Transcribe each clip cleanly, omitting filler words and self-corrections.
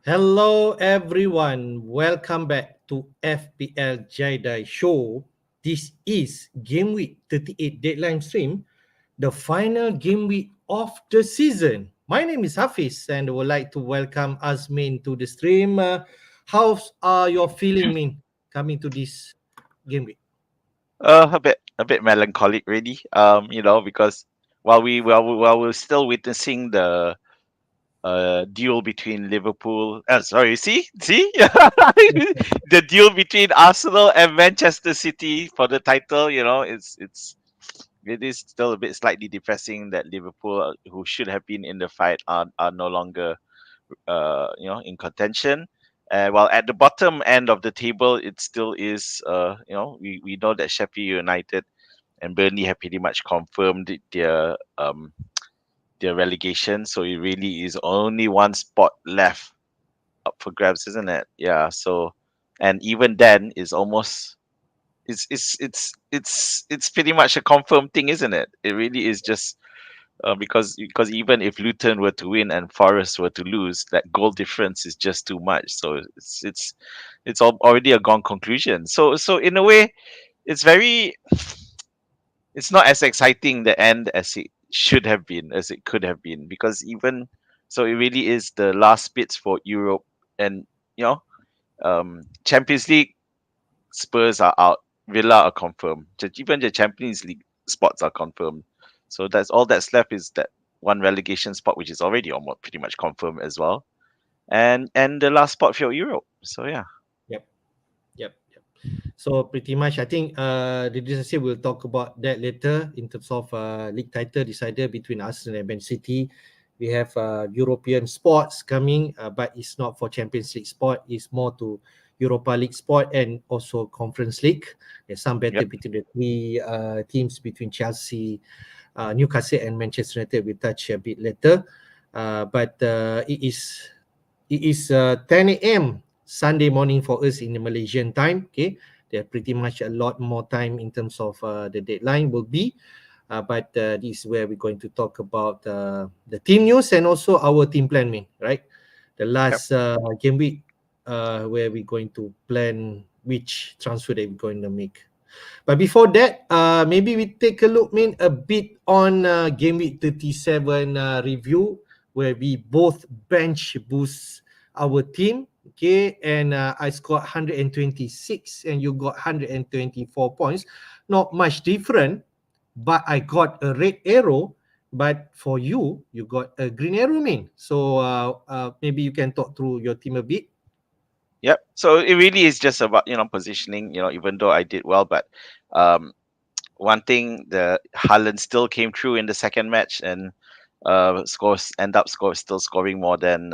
Hello everyone, welcome back to FPL Jedi Show. This is Game Week 38 Deadline Stream, the final game week of the season. My name is Hafiz and I would like to welcome Azmin to the stream. How's your feeling, Min, coming to this game week? A bit melancholic, really. Because while we're still witnessing the duel between Liverpool. Sorry, see, the duel between Arsenal and Manchester City for the title. It is still a bit slightly depressing that Liverpool, who should have been in the fight, are no longer in contention. While at the bottom end of the table, it still is. We know that Sheffield United and Burnley have pretty much confirmed their relegation. So it really is only one spot left up for grabs, isn't it? Yeah. So, and even then, is almost it's pretty much a confirmed thing, isn't it? It really is just because even if Luton were to win and Forest were to lose, that goal difference is just too much. So it's already a gone conclusion. So in a way, it's very it's not as exciting the end as it should have been, as it could have been, because even so, it really is the last bits for Europe, and you know, Champions League Spurs are out, Villa are confirmed, even the Champions League spots are confirmed. So that's all that's left is that one relegation spot, which is already almost pretty much confirmed as well, and the last spot for Europe. So yeah. Yep, yep. So pretty much, I think the decision we'll talk about that later in terms of league title decider between Arsenal and Man City. We have European sports coming, but it's not for Champions League sport. It's more to Europa League sport and also Conference League. There's some battle Yep. between the three teams between Chelsea, Newcastle, and Manchester United. We'll touch a bit later. But it is 10 a.m. Sunday morning for us in the Malaysian time. Okay, there pretty much a lot more time in terms of the deadline will be. But this is where we're going to talk about the team news and also our team planning, right? The Yep. last game week where we're going to plan which transfer that we're going to make. But before that, maybe we take a look, a bit on game week 37 review where we both bench boost our team. Okay, and I scored 126 and you got 124 points. Not much different, but I got a red arrow. But for you, you got a green arrow, So maybe you can talk through your team a bit. Yep. So it really is just about positioning. Even though I did well, but um, one thing, the Haaland still came through in the second match and still scoring more than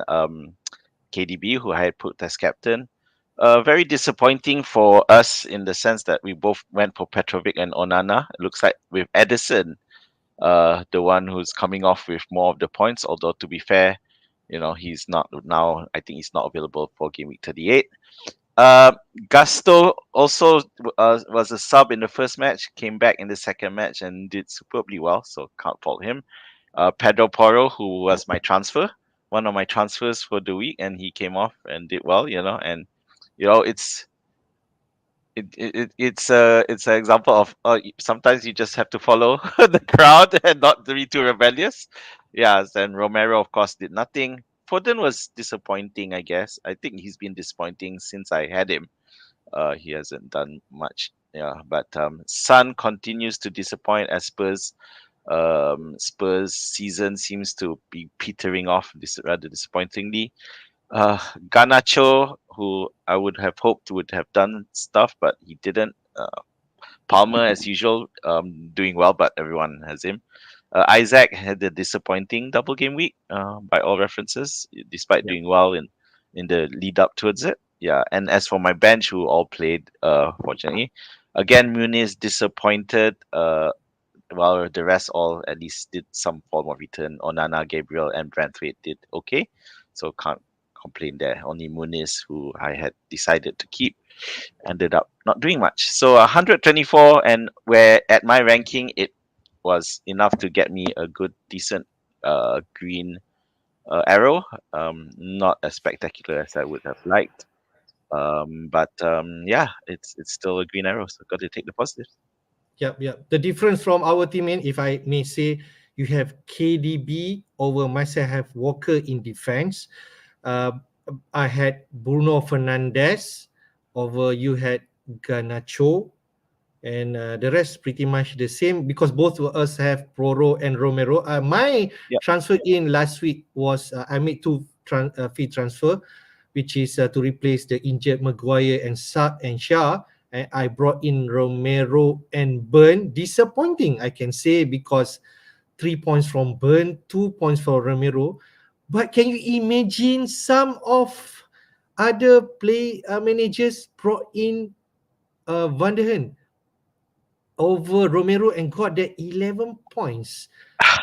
KDB, who I had put as captain. Very disappointing for us in the sense that we both went for Petrovic and Onana. It looks like with Edison, the one who's coming off with more of the points. Although to be fair, he's not now. I think he's not available for game week 38. Uh, Gusto also was a sub in the first match, came back in the second match and did superbly well, so can't fault him. Pedro Porro, who was one of my transfers for the week, and he came off and did well, and it's it's an example of sometimes you just have to follow the crowd and not be too rebellious. Yes, and Romero of course did nothing. Foden was disappointing, I guess. I think he's been disappointing since I had him. He hasn't done much. Yeah, but Sun continues to disappoint as Spurs season seems to be petering off rather disappointingly. uh, Ganacho, who I would have hoped would have done stuff, but he didn't. Palmer, as usual, doing well, but everyone has him. Isaac had a disappointing double game week, by all references, despite Yep. doing well in the lead up towards it. Yeah, and as for my bench, who all played, fortunately, again Muniz disappointed. While the rest all at least did some form of return. Onana, Gabriel, and Brantwaite did okay, so can't complain there. Only Muniz, who I had decided to keep, ended up not doing much. So 124, and where at my ranking it was enough to get me a good, decent green arrow. Not as spectacular as I would have liked. But yeah, it's still a green arrow, so got to take the positives. Yep, yep. The difference from our team, man, if I may say, you have KDB over myself, have Walker in defense. Uh, I had Bruno Fernandes over you had Ganacho, and the rest pretty much the same because both of us have Proro and Romero. My Yep. transfer in last week was I made two fee transfer, which is to replace the injured Maguire and Shah. And I brought in Romero and Burn. Disappointing, I can say, because 3 points from Burn, 2 points for Romero. But can you imagine some of other play managers brought in Van der Hen over Romero and got that 11 points.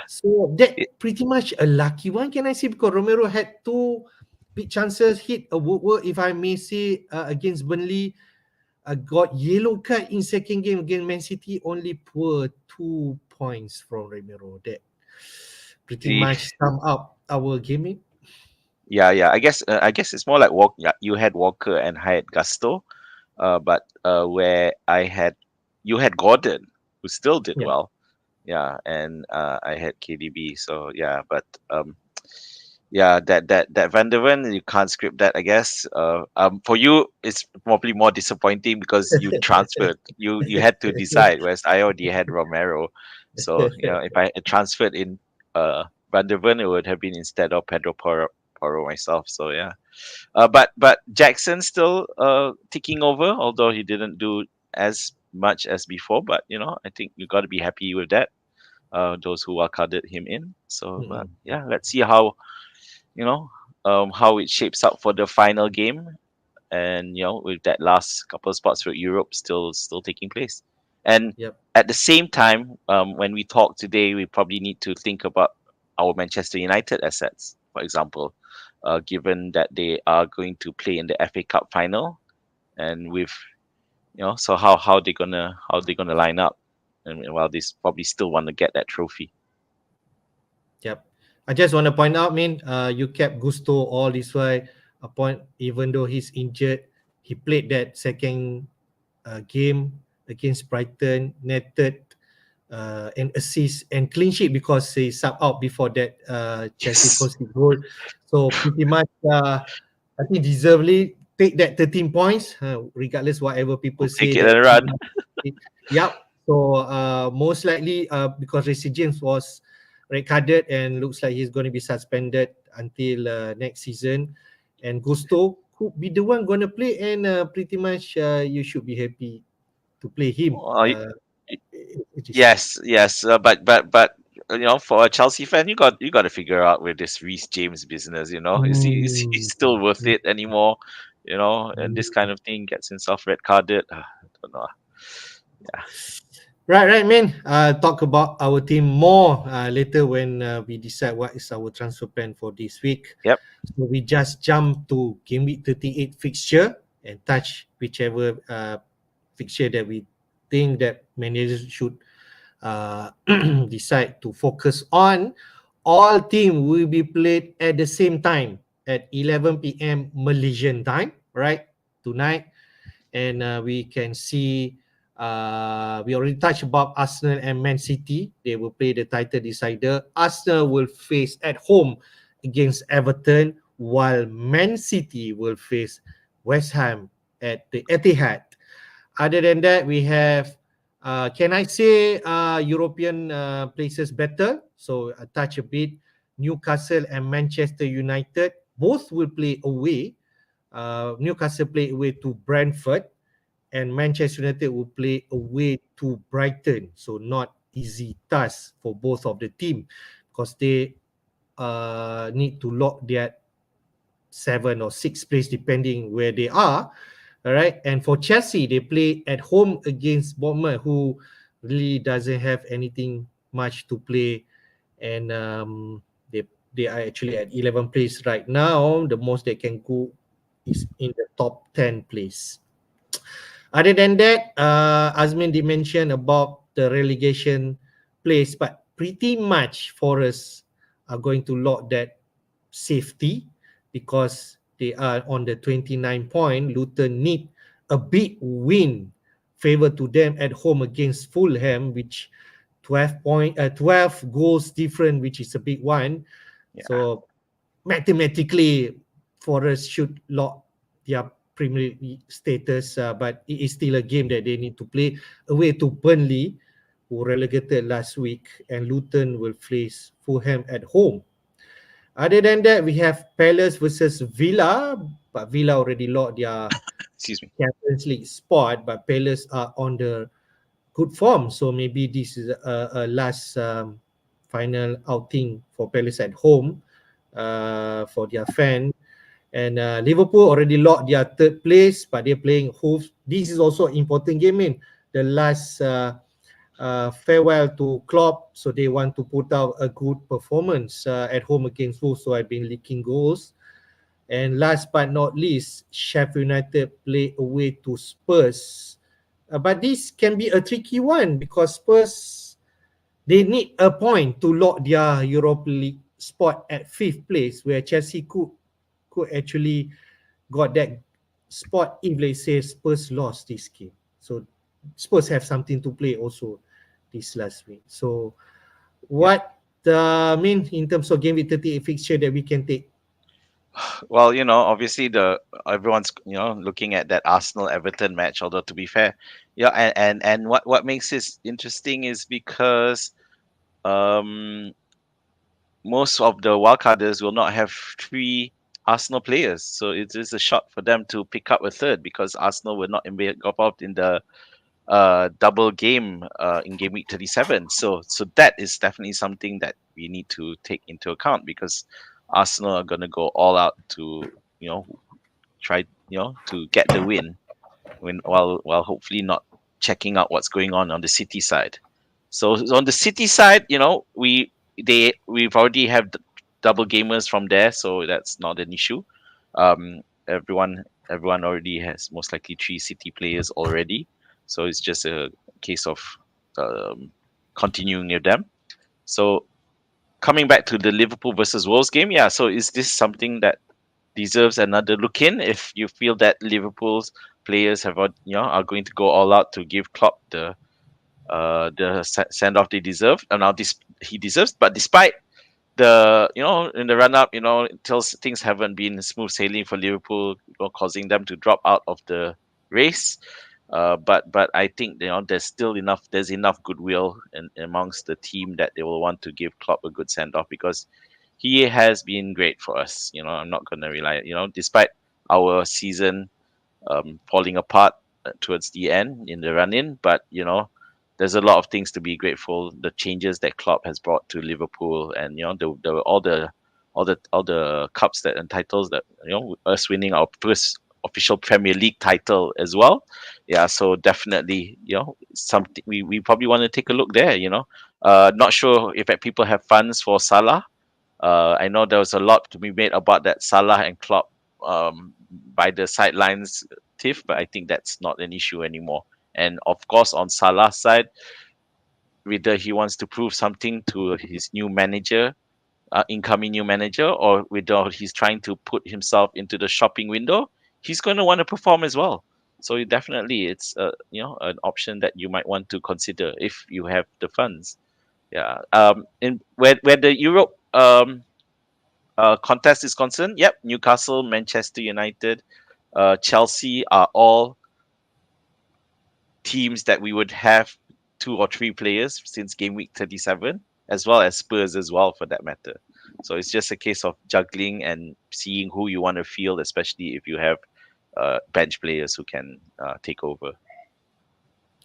So that It, pretty much a lucky one, can I say? Because Romero had two big chances, hit a woodwork, if I may say, against Burnley. Got yellow card in second game against Man City. Only poor 2 points from Romero. That pretty the much sum up our gaming. yeah. I guess it's more like yeah, you had Walker and I had Gusto, but where I had you had Gordon, who still did Yeah. well. Yeah, and I had KDB. So yeah, but yeah, that Van der Ven, you can't script that, I guess. For you, it's probably more disappointing because you transferred. You had to decide. Whereas I already had Romero, so you know if I had transferred in Van der Ven, it would have been instead of Pedro Porro myself. So yeah, but Jackson still ticking over, although he didn't do as much as before. But you know, I think you got to be happy with that. Those who are carded him in. So, but Mm-mm. yeah, let's see how you know how it shapes up for the final game, and you know with that last couple of spots for Europe still taking place, and Yep. at the same time, when we talk today, we probably need to think about our Manchester United assets, for example, given that they are going to play in the FA Cup final, and with you know, so how they gonna line up, and while they probably still want to get that trophy. Yep. I just want to point out, man, you kept Gusto all this while. A point, even though he's injured, he played that second game against Brighton, netted an assist and clean sheet because he sub out before that Chelsea Yes, conceded goal. So pretty much, I think deservedly take that 13 points, regardless whatever people we'll say take it that. and run. Yep. So most likely, because Reece James was red carded and looks like he's going to be suspended until next season, and Gusto could be the one going to play, and pretty much you should be happy to play him. Well, y- It is. yes, but you know, for a Chelsea fan, you got to figure out with this Reece James business. You know, is he Mm, still worth mm, it anymore? You know, and this mm. kind of thing gets himself red carded. I don't know. Yeah. Right, right, man. Talk about our team more later when we decide what is our transfer plan for this week. Yep. So we just jump to game week 38 fixture and touch whichever fixture that we think that managers should uh, decide to focus on. All team will be played at the same time at 11 p.m. Malaysian time, right? Tonight, and we can see we already touched about Arsenal and Man City. They will play the title decider. Arsenal will face at home against Everton, while Man City will face West Ham at the Etihad. Other than that, we have, can I say, European places better? So I touch a bit. Newcastle and Manchester United both will play away. Newcastle play away to Brentford, and Manchester United will play away to Brighton. So not easy task for both of the team because they need to lock their 7 or 6 place depending where they are. All right. And for Chelsea, they play at home against Bournemouth, who really doesn't have anything much to play. And they are actually at 11 place right now. The most they can go is in the top 10 place. Other than that, Azmin did mention about the relegation place, but pretty much Forest are going to lock that safety because they are on the 29 point. Luton need a big win favor to them at home against Fulham, which 12 goals different, which is a big one. Yeah. So mathematically, Forest should lock their Premier League status, but it is still a game that they need to play away to Burnley, who relegated last week, and Luton will face Fulham at home. Other than that, we have Palace versus Villa, but Villa already locked their Excuse me. Champions League spot, but Palace are on the good form. So maybe this is a last final outing for Palace at home for their fan. And Liverpool already locked their third place, but they're playing Wolves. This is also an important game, in the last farewell to Klopp, so they want to put out a good performance at home against Wolves. So I've been leaking goals. And last but not least, Sheffield United play away to Spurs. But this can be a tricky one because Spurs, they need a point to lock their Europa League spot at fifth place, where Chelsea could actually got that spot if let's say Spurs lost this game. So Spurs have something to play also this last week. So Yeah. what mean in terms of game week 38 fixture that we can take? Well, obviously everyone's looking at that Arsenal Everton match. Although to be fair, yeah, and what makes this interesting is because um most of the wildcarders will not have three Arsenal players, so it is a shot for them to pick up a third because Arsenal were not involved in the double game in game week 37. So that is definitely something that we need to take into account because Arsenal are going to go all out to try to get the win while hopefully not checking out what's going on the City side. So on the City side, we've already have double gamers from there, so that's not an issue. Everyone already has most likely three City players already, so it's just a case of um, continuing with them. So coming back to the Liverpool versus Wolves game, yeah. So is this something that deserves another look in? If you feel that Liverpool's players are going to go all out to give Klopp the send off they deserve, and now this he deserves. But despite the in the run up, until things haven't been smooth sailing for Liverpool, causing them to drop out of the race. But I think there's enough goodwill amongst the team that they will want to give Klopp a good send off because he has been great for us. I'm not going to rely. Despite our season falling apart towards the end in the run in, but there's a lot of things to be grateful. The changes that Klopp has brought to Liverpool, and all the cups and titles that us winning our first official Premier League title as well. Yeah, so definitely something we probably want to take a look there. Not sure if people have funds for Salah. I know there was a lot to be made about that Salah and Klopp by the sidelines tiff, but I think that's not an issue anymore. And of course, on Salah's side, whether he wants to prove something to his new manager, incoming new manager, or whether he's trying to put himself into the shopping window, he's going to want to perform as well. So definitely, it's an option that you might want to consider if you have the funds. Yeah. In where the Europe contest is concerned, yep, Newcastle, Manchester United, Chelsea are all teams that we would have two or three players since game week 37, as well as Spurs as well for that matter. So it's just a case of juggling and seeing who you want to field, especially if you have bench players who can take over.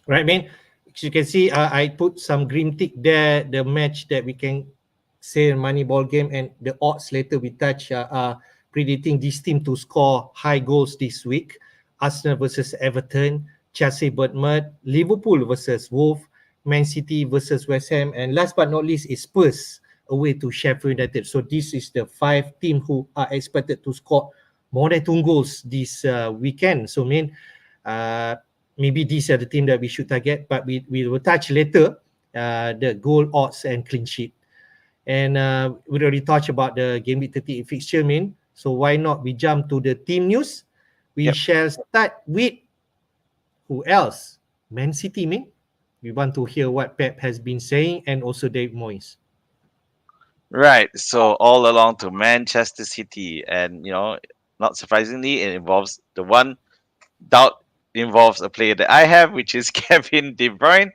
Right, man. As you can see, I put some green tick there. The match that we can say a money ball game, and the odds later we touch are predicting this team to score high goals this week. Arsenal versus Everton, Chelsea Bournemouth, Liverpool versus Wolves, Man City versus West Ham, and last but not least is Spurs away to Sheffield United. So this is the five teams who are expected to score more than 2 goals this weekend. So, uh, maybe these are the team that we should target, but we will touch later the goal odds and clean sheet. And we already touched about the Game Week 38 fixture, main. So why not we jump to the team news? We Yep. shall start with who else? Man City, main. We want to hear what Pep has been saying and also Dave Moyes. Right. So all along to Manchester City, and not surprisingly, it involves the one doubt involves a player that I have, which is Kevin De Bruyne.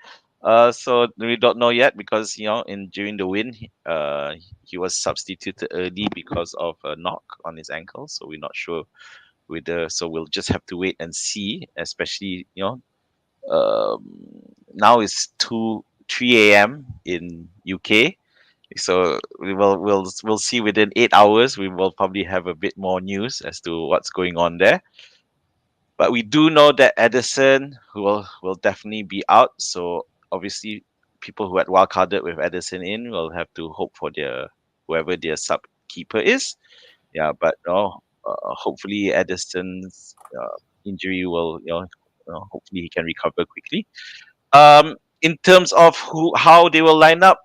So we don't know yet because in during the win, he was substituted early because of a knock on his ankle. So we're not sure whether. So we'll just have to wait and see. Especially um, now it's 3 a.m. in UK. So we'll see within 8 hours. We will probably have a bit more news as to what's going on there. But we do know that Edison will definitely be out. So obviously, people who had wildcarded with Edison in will have to hope for their whoever their sub keeper is. Yeah, but no, hopefully Edison's injury will hopefully he can recover quickly. In terms of how they will line up,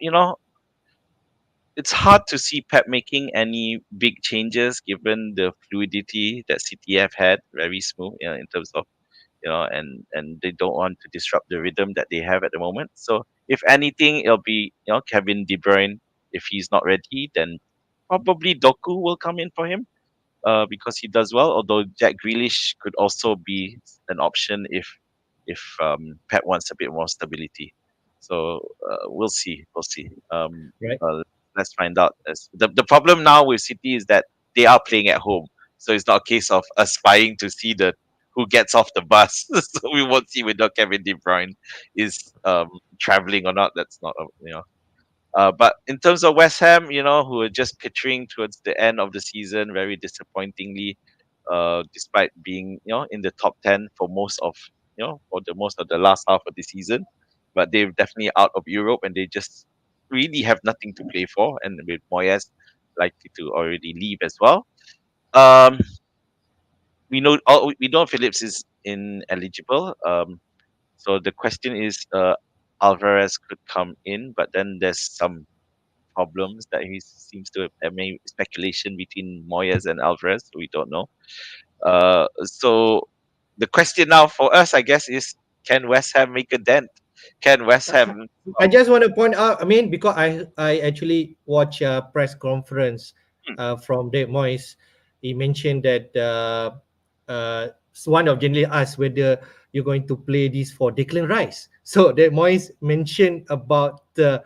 it's hard to see Pep making any big changes given the fluidity that City have had, very smooth, in terms of and they don't want to disrupt the rhythm that they have at the moment. So if anything, it'll be Kevin De Bruyne. If he's not ready, then probably Doku will come in for him because he does well. Although Jack Grealish could also be an option if Pep wants a bit more stability. So we'll see. We'll see. Right. Let's find out. As the problem now with City is that they are playing at home, so it's not a case of aspiring to see the who gets off the bus. So we won't see whether Kevin De Bruyne is traveling or not. That's not but in terms of West Ham, who are just pitching towards the end of the season, very disappointingly, despite being in the top 10 for most of the last half of the season, but they're definitely out of Europe and they just really have nothing to play for. And with Moyes likely to already leave as well, um, we know Phillips is ineligible. So the question is, Alvarez could come in, but then there's some problems that he seems to have made speculation between Moyes and Alvarez. We don't know. So the question now for us, I guess, is can West Ham make a dent? Can West Ham? I just want to point out, I mean, because I actually watch a press conference Hmm, from Dave Moyes. He mentioned that one of generally asked whether you're going to play this for Declan Rice. So Dave Moyes mentioned that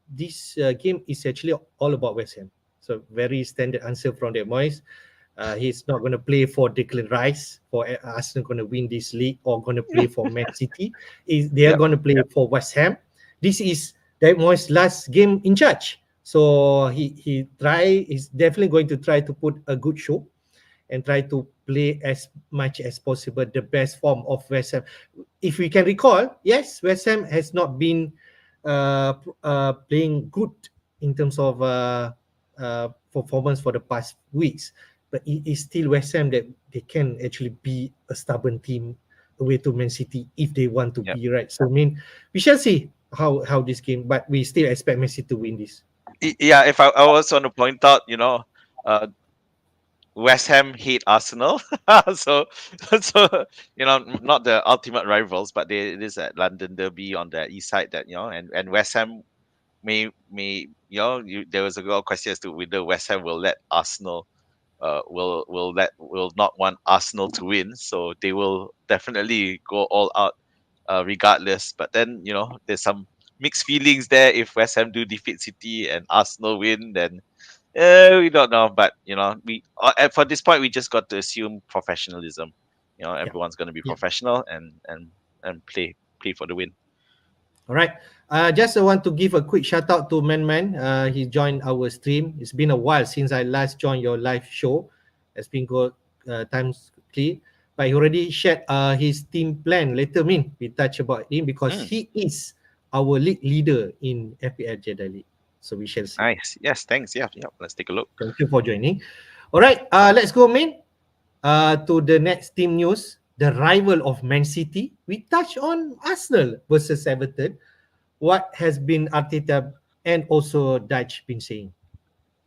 this game is actually all about West Ham. So very standard answer from Dave Moyes. He's not going to play for Declan Rice for Arsenal going to win this league or going to play for Man City. They are yep. going to play for West Ham. This is David Moyes' last game in charge. So he's definitely going to try to put a good show and try to play as much as possible the best form of West Ham. If we can recall, yes, West Ham has not been playing good in terms of performance for the past weeks, but it is still West Ham that they can actually be a stubborn team away to Man City if they want to Yep. be right. So I mean, we shall see how this game, but we still expect Man City to win this. Yeah, if I was want to point out, uh, West Ham hate Arsenal, so not the ultimate rivals, but it is at London Derby on the east side that and West Ham may there was a lot of question as to whether West Ham will let Arsenal will not want Arsenal to win, so they will definitely go all out regardless. But then there's some mixed feelings there. If West Ham do defeat City and Arsenal win, then we don't know. But for this point, we just got to assume professionalism. Yeah. Everyone's going to be Yeah. professional and play for the win. All right. Just want to give a quick shout out to Man Man. He joined our stream. It's been a while since I last joined your live show. It's been good times quickly. But he already shared his team plan. Later, we touch about him because Mm, he is our league leader in FPL Jedi League. So we shall see. nice. Yes. Thanks. Yeah. Yeah. Let's take a look. Thank you for joining. All right. Let's go, to the next team news. The rival of Man City. We touch on Arsenal versus Everton. What has been Arteta and also Dutch been saying?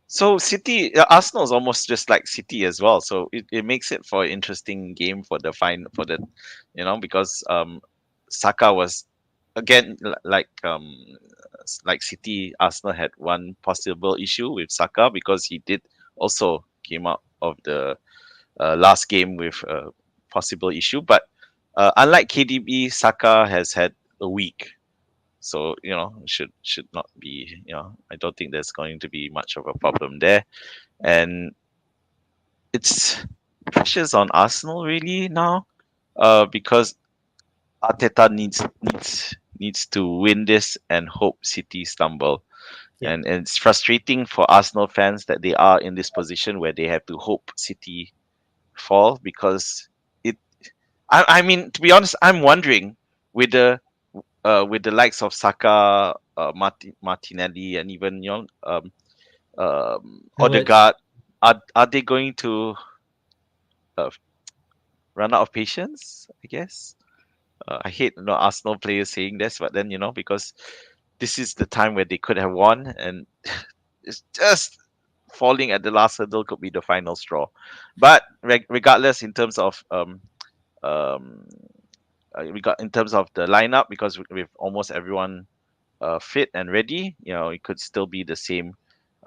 So City, Arsenal is almost just like City as well. So it makes it for an interesting game for the fine for the, because Saka was again like City, Arsenal had one possible issue with Saka because he did also came out of the last game with a possible issue. But unlike KDB, Saka has had a week, so should not be. I don't think there's going to be much of a problem there, and it's pressures on Arsenal really now, because Arteta needs to win this and hope City stumble. Yeah, And it's frustrating for Arsenal fans that they are in this position where they have to hope City fall, because it. I mean, to be honest, I'm wondering with the likes of Saka, Martinelli, and even Havertz. Odegaard, are they going to uh, run out of patience? I guess. I hate Arsenal players saying this, but then because this is the time where they could have won, and it's just falling at the last hurdle could be the final straw. But regardless, in terms of um, we got in terms of the lineup, because with almost everyone fit and ready, it could still be the same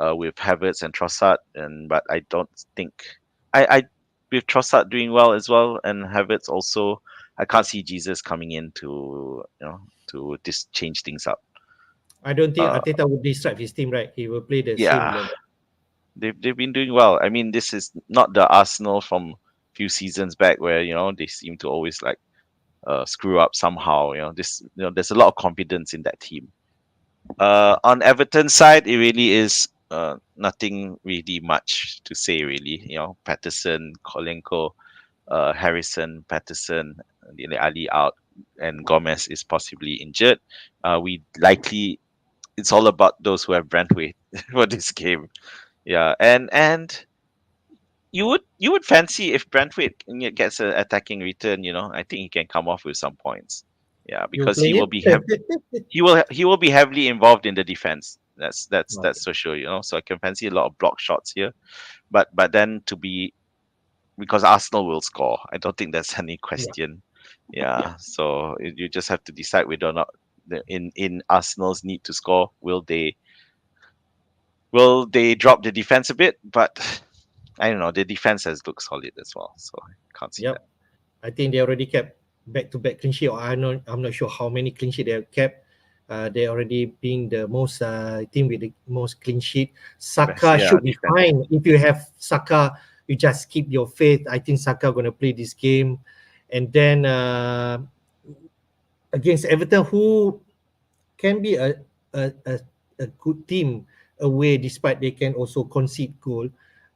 with Havertz and Trossard. And but I don't think I with Trossard doing well as well, and Havertz also, I can't see Jesus coming in to to just change things up. I don't think Uh, Arteta would disrupt his team, right? He will play the same yeah, 11. they've been doing well. I mean, this is not the Arsenal from few seasons back where they seem to always like screw up somehow. There's a lot of confidence in that team. On Everton side, it really is nothing really much to say. Really, Patterson, Kolenko, Harrison, Patterson, Dele Ali out, and Gomez is possibly injured. We likely It's all about those who have Brentwaite for this game. Yeah, and you would fancy if Brentwaite gets an attacking return. I think he can come off with some points. Yeah, You will because play him? he will be heavily involved in the defense. That's Okay. for sure. So I can fancy a lot of block shots here. But then to be because Arsenal will score. I don't think there's any Yeah, question. yeah. Yeah. So you just have to decide whether or not in Arsenal's need to score, will they drop the defense a bit? But I don't know. The defense has looked solid as well, so I can't see that. Yep. I think they already kept back-to-back clean sheet. Or I'm not sure how many clean sheet they have kept. They already being the most team with the most clean sheet. Best, Saka yeah, should be defense. fine. If you have Saka, you just keep your faith. I think Saka gonna play this game, and then against Everton, who can be a, a good team away, despite they can also concede goal.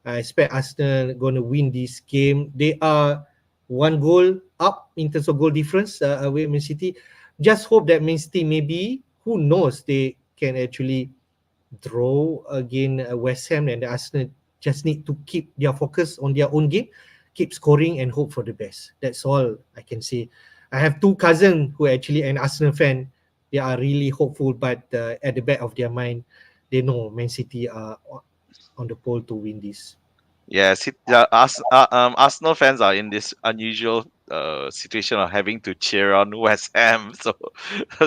I expect Arsenal going to win this game. They are one goal up in terms of goal difference away Man City. Just hope that Man City, maybe, who knows, they can actually draw again West Ham, and the Arsenal just need to keep their focus on their own game, keep scoring and hope for the best. That's all I can say. I have two cousins who are actually an Arsenal fan. They are really hopeful, but at the back of their mind, they know Man City are on the pole to win this. Yeah, Arsenal fans are in this unusual situation of having to cheer on West Ham.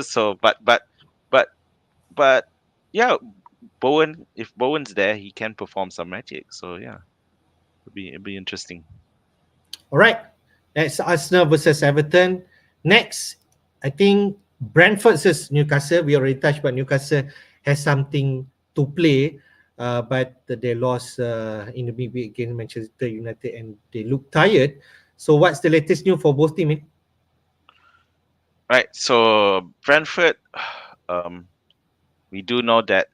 So, but but yeah, Bowen. If Bowen's there, he can perform some magic. So yeah, it'll be interesting. All right, that's Arsenal versus Everton. Next, I think Brentford versus Newcastle. We already touched, but Newcastle has something to play. But they lost in the midweek against Manchester United, and they look tired. So, what's the latest news for both teams? Right. So Brentford, um, we do know that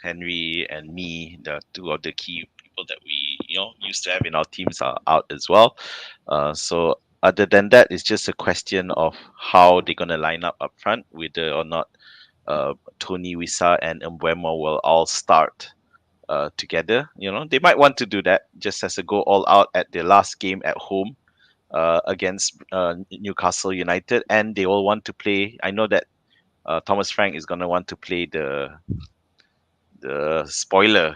Henry and me, the two of the key people that we used to have in our teams, are out as well. So other than that, it's just a question of how they're gonna line up front, whether or not Tony Wisa and Mbeumo will all start together. They might want to do that just as a go all out at their last game at home against Newcastle United, and they all want to play. I know that Thomas Frank is gonna want to play the spoiler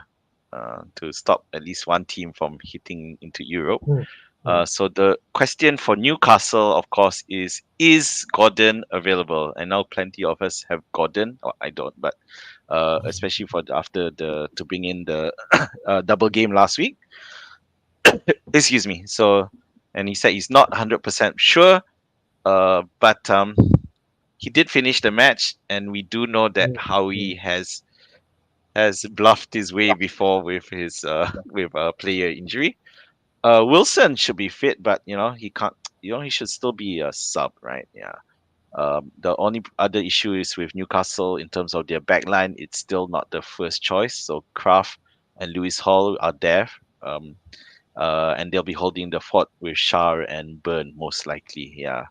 to stop at least one team from hitting into Europe. Mm. Mm. So the question for Newcastle, of course, is Gordon available? I know plenty of us have Gordon. Or I don't, but especially for after the to bring in the double game last week. Excuse me. So, and he said he's not 100% sure, but he did finish the match, and we do know that Mm. Mm. Howie has bluffed his way before with his with a player injury. Wilson should be fit, but he can't. He should still be a sub, right? Yeah. The only other issue is with Newcastle in terms of their backline. It's still not the first choice. So Kraft and Lewis Hall are there, um, and they'll be holding the fort with Shar and Burn most likely. Yeah.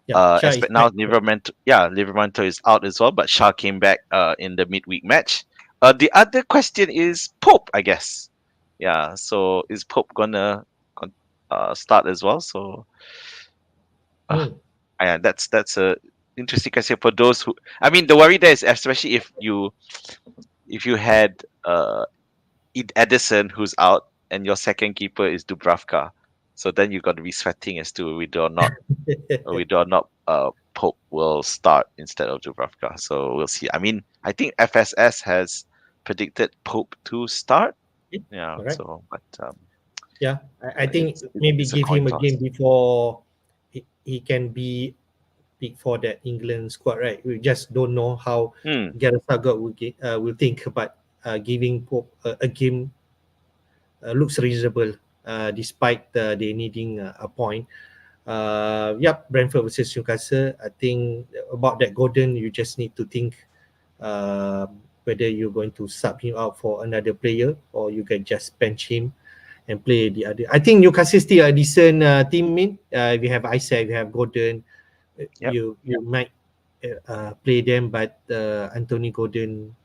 Yeah, Shah is Now back. Livramento is out as well, but Shah came back in the midweek match. The other question is Pope, I guess. Yeah, so is Pope gonna start as well? So uh, Mm. yeah, that's a interesting question for those who. I mean, the worry there is especially if you had Edison who's out and your second keeper is Dubravka, so then you got to be sweating as to whether or not Pope will start instead of Dubravka. So we'll see. I mean, I think FSS has predicted Pope to start. Yeah, Yeah. correct. So, but Yeah, I think it's maybe it's a give coin him a game toss. before he can be picked for that England squad, right? We just don't know how Hmm. Gareth Southgate will think, but giving Pope a game looks reasonable, despite they needing a point. Yep, Brentford versus Newcastle. I think about that Gordon, you just need to think whether you're going to sub him out for another player or you can just bench him and play the other. I think Newcastle still a decent team. We have Isaac, we have Gordon. Yep. You might play them, but Anthony Gordon,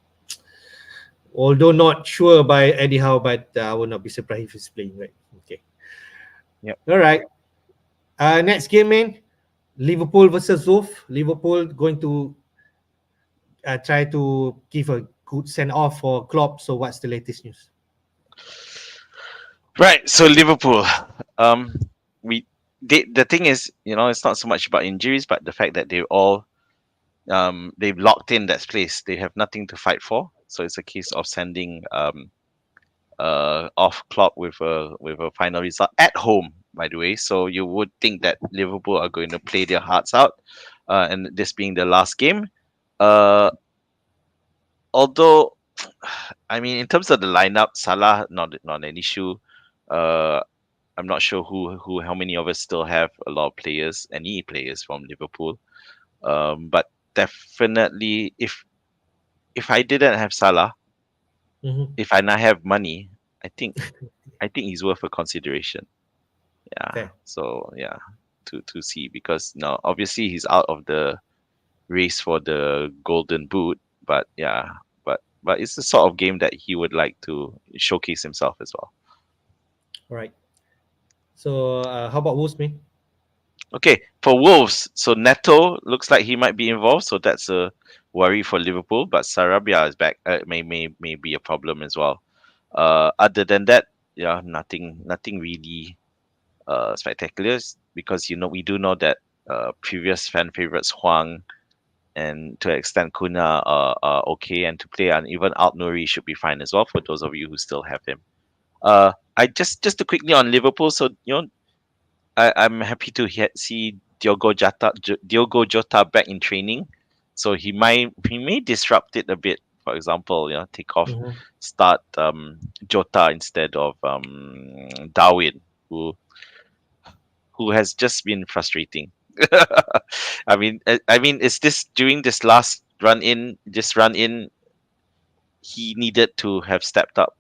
although not sure by Eddie Howe, but I will not be surprised if he's playing. Right? Okay. Yep. All right. Next game, man. Liverpool versus Wolf. Liverpool going to try to give a good send off for Klopp. So, what's the latest news? Right. So Liverpool, um, we the thing is, it's not so much about injuries, but the fact that they've locked in that place. They have nothing to fight for. So it's a case of sending off Klopp with a final result at home, by the way. So you would think that Liverpool are going to play their hearts out, and this being the last game. Uh, Although, I mean, in terms of the lineup, Salah not an issue. Uh, I'm not sure how many of us still have a lot of players, any players from Liverpool. But definitely, if I didn't have Salah, Mm-hmm. if I not have money, I think he's worth a consideration. Yeah. Fair. So yeah, to see because now obviously he's out of the race for the Golden Boot, but yeah, but it's the sort of game that he would like to showcase himself as well. All right. So, how about Wolves, man? Okay, for Wolves, so Neto looks like he might be involved, so that's a worry for Liverpool. But Sarabia is back, may be a problem as well. Other than that, yeah, nothing really spectacular because we do know that previous fan favorites Huang and to an extent Kuna are okay, and to play and even Alt Nouri should be fine as well for those of you who still have him. I just to quickly on Liverpool, so I'm happy to see Diogo Jota back in training, so he may disrupt it a bit. For example, take off Mm-hmm. start Jota instead of Darwin, who has just been frustrating. I mean, is this during this run in, he needed to have stepped up.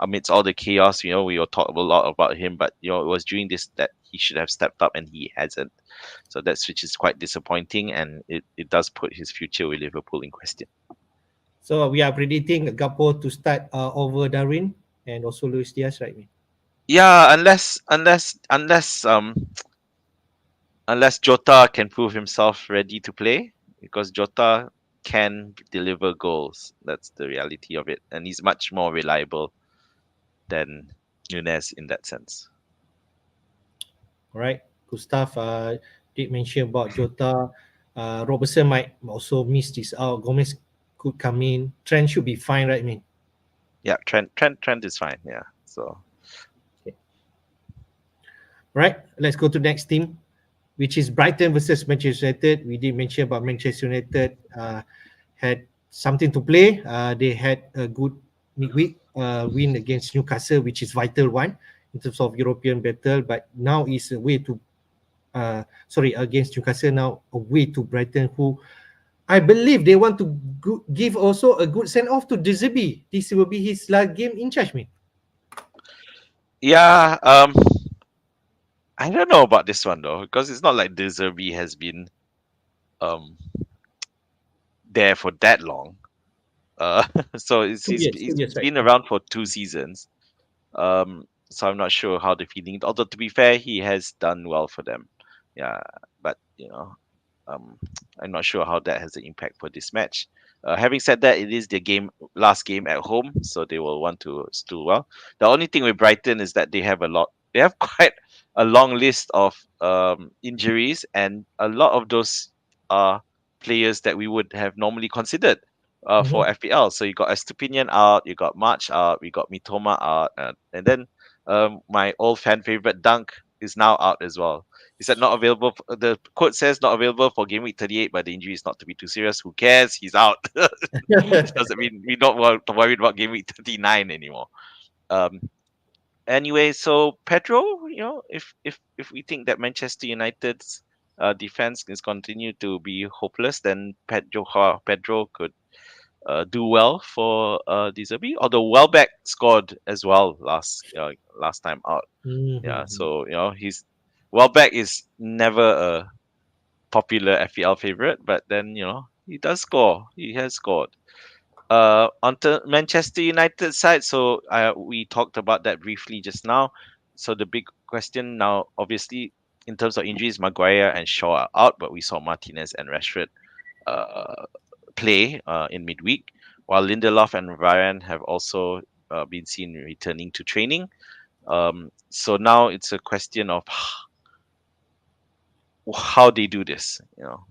Amidst all the chaos, we all talk a lot about him, but it was during this that he should have stepped up and he hasn't. So that's which is quite disappointing, and it does put his future with Liverpool in question. So, we are predicting Gakpo to start over Darwin and also Luis Diaz, right, man? Yeah, unless Jota can prove himself ready to play. because Jota can deliver goals. That's the reality of it, and he's much more reliable than Nunes in that sense. All right, Gustav did mention about Jota. Robertson might also miss this out. Gomez could come in. Trent should be fine, right? I mean, Yeah, Trent is fine. Yeah, so okay. All right, let's go to next team, which is Brighton versus Manchester United. We did mention about Manchester United had something to play. They had a good midweek win against Newcastle, which is vital one in terms of European battle. But now is a way to against Newcastle, now away to Brighton, who I believe they want to give also a good send off to Deserbi. This will be his last game in charge, man. yeah. I don't know about this one though, because it's not like De Zerbi has been um there for that long. Uh, so it's Two years, two he's years, right? been around for 2 seasons. So I'm not sure how they're feeling. Although to be fair, he has done well for them. Yeah, but um, I'm not sure how that has an impact for this match. Having said that, it is their last game at home, so they will want to do well. The only thing with Brighton is that they have quite a long list of injuries, and a lot of those are players that we would have normally considered for Mm-hmm. FPL. So you got Estupinian out, you got March out, we got Mitoma out, and then my old fan favorite Dunk is now out as well. He said not available. The quote says not available for game week 38, but the injury is not to be too serious. Who cares? He's out. Doesn't mean we don't want to worry about game week 39 anymore. Um, anyway, so Pedro, if we think that Manchester United's defense is continue to be hopeless, then Pedro could do well for De Zerbi. Although Welbeck scored as well last time out. Yeah, Mm-hmm. so he's Welbeck is never a popular FPL favorite, but then he does score. He has scored. On the Manchester United side, so we talked about that briefly just now. So the big question now, obviously, in terms of injuries, Maguire and Shaw are out, but we saw Martinez and Rashford uh, play in midweek, while Lindelof and Varane have also been seen returning to training. So now it's a question of how they do this,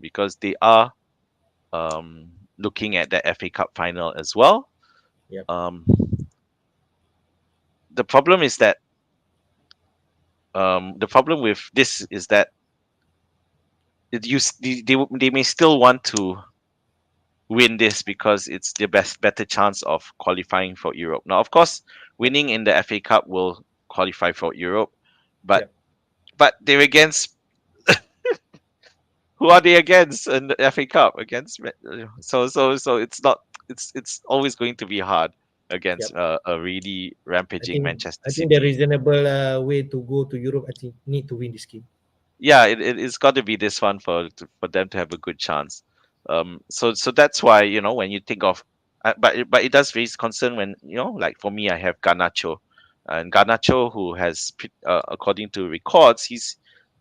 because they are looking at the FA Cup final as well. Yep. Um, the problem is that the problem with this is that they may still want to win this because it's the better chance of qualifying for Europe. Now, of course, Yep. winning in the FA Cup will qualify for Europe, but Yep. they're against who are they against in the FA Cup against so it's not it's always going to be hard against Yep. a really I rampaging think Manchester I think the City. reasonable way to go to Europe, I think, need to win this game. Yeah, it's got to be this one for them to have a good chance. So that's why when you think of, but it does raise concern when like for me I have Garnacho, and Garnacho who has according to records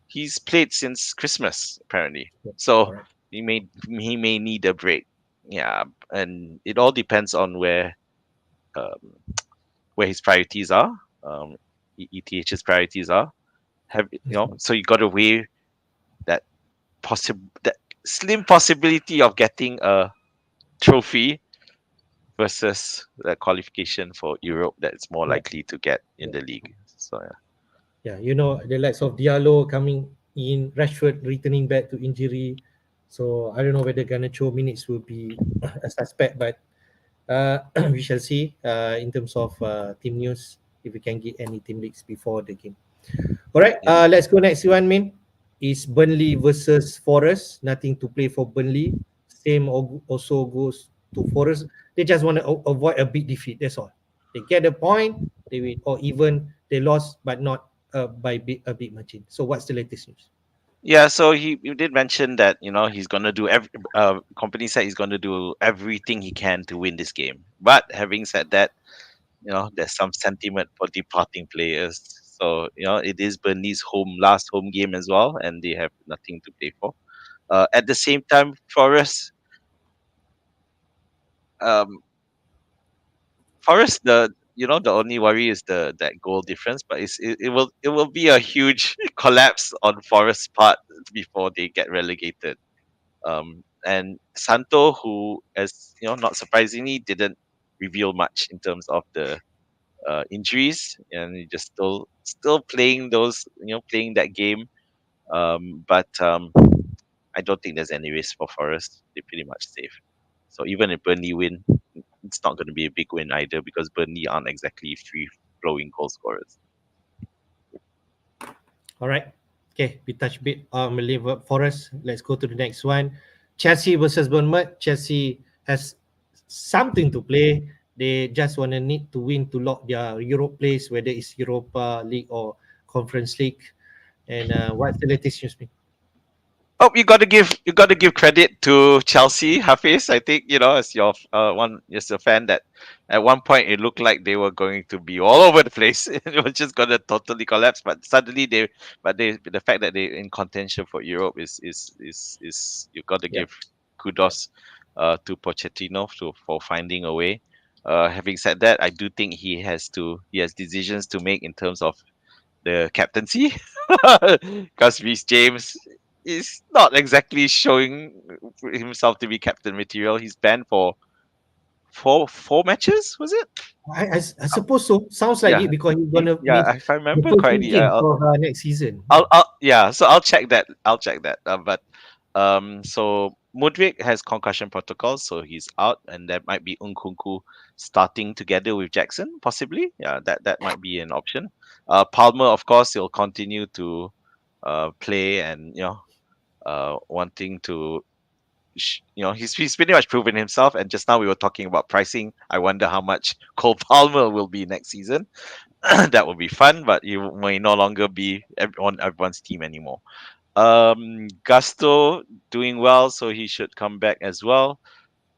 he's played since Christmas apparently, Yep. so Correct. he may need a break. Yeah, and it all depends on um, where his priorities are, um, ETH's priorities are. So you got to weigh that that slim possibility of getting a trophy versus the qualification for Europe that it's more Yeah. likely to get in Yeah. the league. So yeah. Yeah, the likes of Diallo coming in, Rashford returning back to injury. So I don't know whether Garnacho minutes will be a suspect, but we shall see in terms of team news if we can get any team leaks before the game. All right, Yeah. let's go next one, man. Is Burnley versus Forest. Nothing to play for Burnley. Same also goes to Forest. They just want to avoid a big defeat. That's all. They get a point, they win, or even they lost, but not by a big margin. So what's the latest news? Yeah, so he did mention that he's gonna do company said he's gonna do everything he can to win this game. But having said that, there's some sentiment for departing players. So it is Burnley's last home game as well, and they have nothing to play for. At the same time, um, Forest, the only worry is that goal difference, but it will be a huge collapse on Forest's part before they get relegated. And Santo, who, as you know, not surprisingly, didn't reveal much in terms of the injuries, and he just still playing playing that game. But I don't think there's any risk for Forest. They're pretty much safe. So even if Burnley win, it's not going to be a big win either because Burnley aren't exactly free flowing goal scorers. All right. Okay, we touch a bit on Liverpool Forest. Let's go to the next one. Chelsea versus Bournemouth. Chelsea has something to play. They just want to need to win to lock their Europe place, whether it's Europa League or Conference League. And what's the latest news? Oh, you got to give credit to Chelsea, Hafiz. I think as your as a fan, that at one point it looked like they were going to be all over the place. It was just gonna totally collapse. But suddenly the fact that they're in contention for Europe is you got to Yeah, give yeah. kudos to Pochettino for finding a way. Having said that, I do think he has decisions to make in terms of the captaincy, because Reece James is not exactly showing himself to be captain material. He's banned for four matches, was it? I suppose so. Sounds like Yeah, it because he's gonna miss if I the remember first two correctly. games for next season. Yeah. Yeah, so I'll check that. I'll check that. So Mudrik has concussion protocols, so he's out, and that might be Nkunku starting together with Jackson, possibly. Yeah, that might be an option. Palmer, of course, he'll continue to play, and wanting to. He's pretty much proven himself, and just now we were talking about pricing. I wonder how much Cole Palmer will be next season. That would be fun, but you may no longer be on everyone's team anymore. Gusto doing well, so he should come back as well.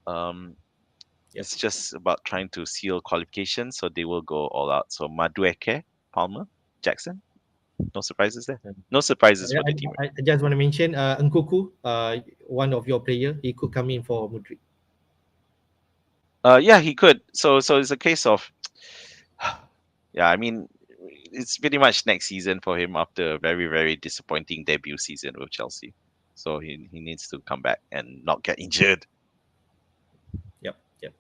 Um, Yep. it's just about trying to seal qualifications, so they will go all out. So Madueke, Palmer, Jackson, no surprises there. No surprises for the team. I just want to mention Nkuku, one of your player, he could come in for Mudrik. Yeah, he could. So it's a case of, yeah. I mean, it's pretty much next season for him after a very very disappointing debut season with Chelsea. So he needs to come back and not get injured. Yep, yep.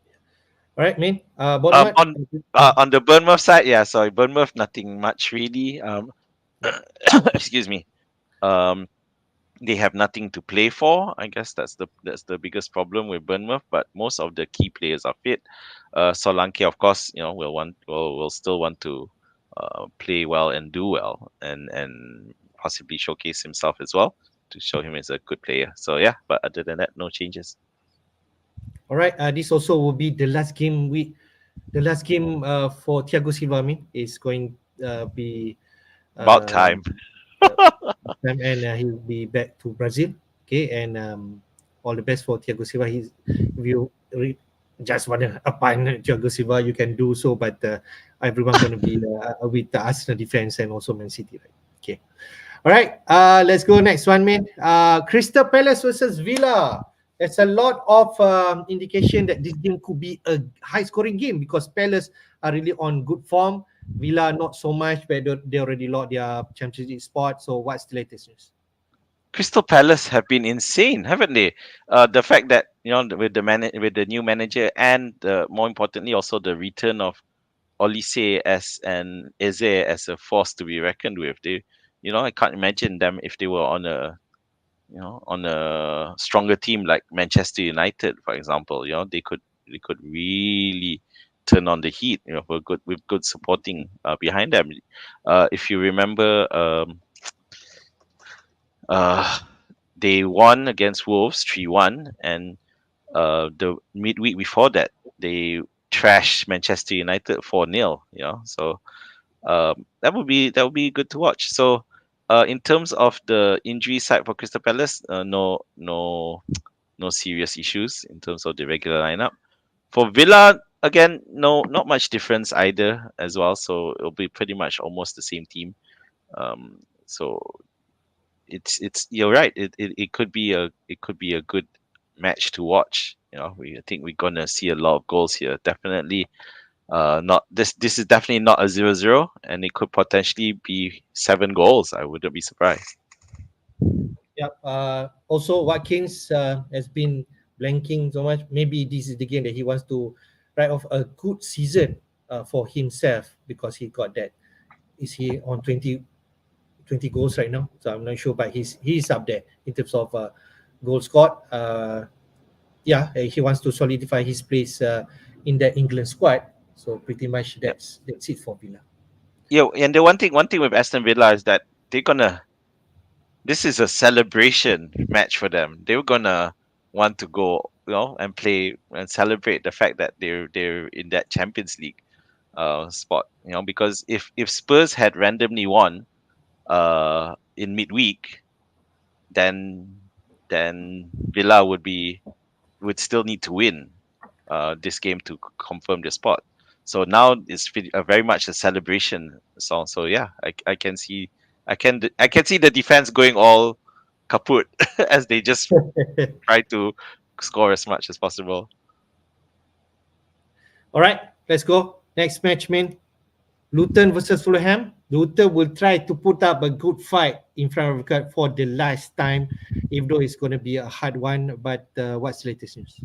All right, man. Um, Bournemouth. on on the Bournemouth side, yeah. Sorry, Bournemouth, nothing much really. Yep. Excuse me. Um, they have nothing to play for. I guess that's the biggest problem with Bournemouth. But most of the key players are fit. Solanke, of course, will still want to play well and do well, and possibly showcase himself as well to show him as a good player. So yeah, but other than that, no changes. All right. This also will be the last game week. The last game for Thiago Silva, I mean, is going be About uh, time. and he'll be back to Brazil. Okay, and all the best for Thiago Silva. If you just want to appoint Thiago Silva, you can do so, but everyone going to be with the Arsenal defense and also Man City, right? Okay. All right, let's go next one, man. Crystal Palace versus Villa. There's a lot of indication that this game could be a high-scoring game because Palace are really on good form. Villa not so much, but they already lost their Champions League spot. So what's the latest news? Crystal Palace have been insane, haven't they? The fact that with with the new manager, and more importantly also the return of Olise as and Eze as a force to be reckoned with. I can't imagine them if they were on a stronger team like Manchester United, for example. They could really turn on the heat. With good supporting behind them. If you remember, uh, they won against Wolves 3-1, and the midweek before that they trashed Manchester United 4-0. So that would be good to watch. So, in terms of the injury side for Crystal Palace, no serious issues in terms of the regular lineup. For Villa, again, no, not much difference either as well. So it'll be pretty much almost the same team. So it's you're right. It could be a good match to watch. I think we're gonna see a lot of goals here. Definitely, not this. This is definitely not a 0-0, and it could potentially be 7 goals. I wouldn't be surprised. Yep. Also, Watkins has been blanking so much. Maybe this is the game that he wants to write off a good season for himself because he got that. Is he on 20 goals right now? So I'm not sure, but he's up there in terms of goal scored. Yeah, he wants to solidify his place in the England squad. So pretty much Yeah, that's it for Villa. yeah. And the one thing with Aston Villa is that they're gonna. This is a celebration match for them. They're gonna want to go, and play and celebrate the fact that they're in that Champions League spot. Because if Spurs had randomly won in midweek, then Villa would still need to win this game to confirm the spot. So now it's very much a celebration song. So yeah, I can see I can see the defense going all kaput as they just try to score as much as possible. All right, let's go. Next match, man. Luton versus Fulham. Luton will try to put up a good fight in front of the crowd for the last time, even though it's going to be a hard one. But what's the latest news?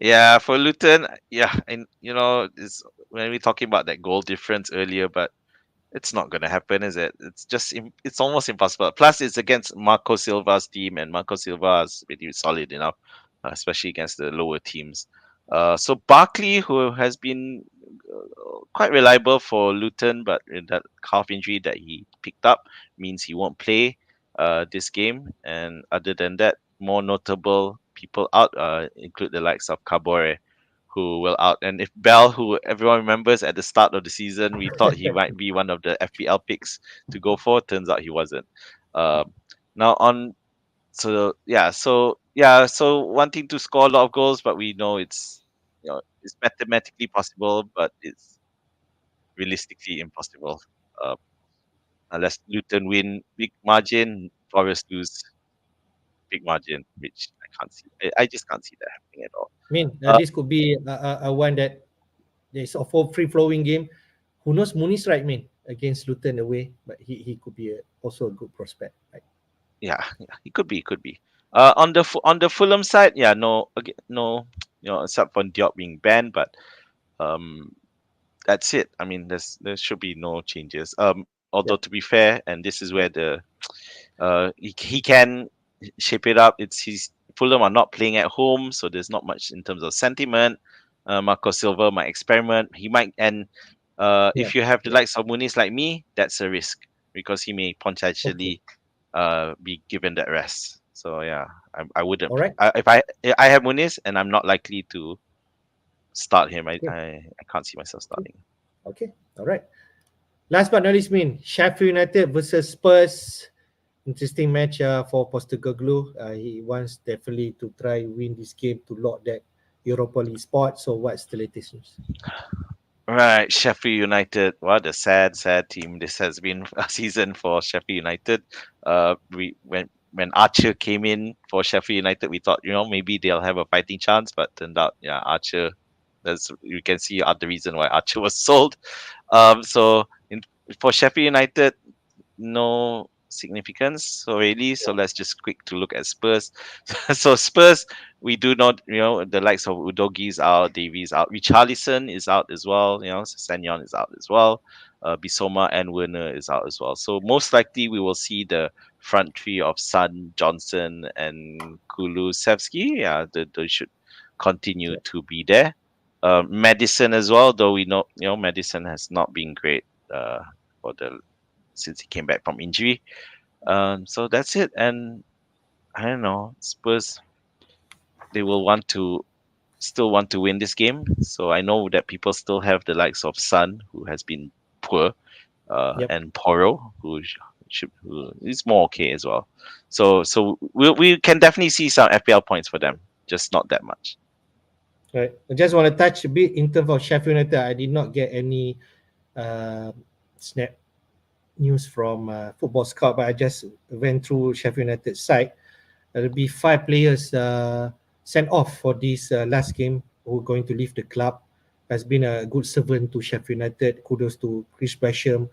Yeah, for Luton, yeah, and it's when we talking about that goal difference earlier, but it's not going to happen, is it? It's almost impossible. Plus, it's against Marco Silva's team, and Marco Silva is really solid enough, especially against the lower teams. So Barkley, who has been quite reliable for Luton, but in that calf injury that he picked up means he won't play this game. And other than that, more notable people out include the likes of Cabore, who will out. And if Bell, who everyone remembers at the start of the season, we thought he might be one of the FPL picks to go for. Turns out he wasn't. Um, Now on, so wanting to score a lot of goals, but we know it's mathematically possible, but it's realistically impossible. Uh, Unless Luton win big margin, Forest lose big margin, which I can't see. I just can't see that happening at all. I mean, Uh, this could be a one that is a free flowing game. Who knows? Muni's right, man, against Luton away, but he could be also a good prospect, right? yeah, it could be, it could be. On the Fulham side, yeah, no, no, except for Diop being banned, but um, that's it. I mean, there should be no changes. Although Yep. to be fair, and this is where he can shape it up. It's his Fulham are not playing at home, so there's not much in terms of sentiment. Marco Silva might experiment. He might, and Yeah. if you have the Yeah. likes of Muniz like me, that's a risk because he may Okay. potentially be given that rest. So yeah, I wouldn't. All right. If I have Muniz and I'm not likely to start him, Okay. I can't see myself Okay. starting. Okay. All right. Last but not least, mean Sheffield United versus Spurs. Interesting match for Postecoglou. He wants definitely to try win this game to lock that Europa League spot. So what's the latest news? Right, Sheffield United. What a sad team this has been a season for Sheffield United. We when Archer came in for Sheffield United, we thought maybe they'll have a fighting chance, but turned out Archer. That's you can see the reason why Archer was sold. So for Sheffield United, no significance already. So let's just quick to look at Spurs. So Spurs, we do not, the likes of Udogi's out, Davies out, Richarlison is out as well. Senyon is out as well. Bisoma and Werner is out as well. So most likely we will see the front three of Sun, Johnson, and Kulusevski. Yeah, they should continue Yeah. to be there. Madison as well, though we know Madison has not been great for the since he came back from injury. So that's it. And I don't know, Spurs they will still want to win this game. So I know that people still have the likes of Sun, who has been poor, Yep. and Poro, who is more okay as well. So we can definitely see some FPL points for them, just not that much. Right. I just want to touch a bit in terms of Sheffield United. I did not get any uh, snap news from Football Scout, but I just went through Sheffield United site. There will be 5 players sent off for this last game who are going to leave the club. Has been a good servant to Sheffield United. Kudos to Chris Basham,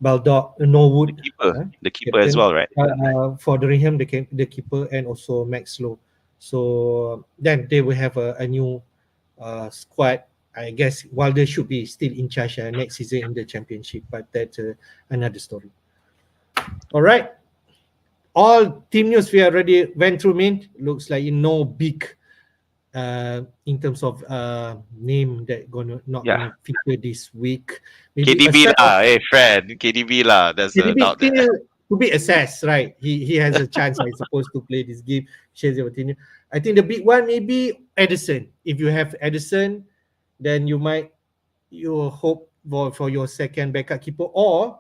Baldock, The Norwood, keeper, the keeper as captain, well, right? for Durham, the keeper, and also Max Lowe. So then they will have a new squad. I guess Wilder should be still in charge next season in the championship, but that's another story. All right, all team news we already went through. Mean looks like no big in terms of name that not Yeah. gonna feature this week. Maybe a KDB set of lah, hey friend, KDB lah. There's a maybe doubt there. still to be assessed, right? He has a chance, I suppose, to play this game. Shares your opinion. I think the big one maybe Edison. If you have Edison, then you hope for your second backup keeper, or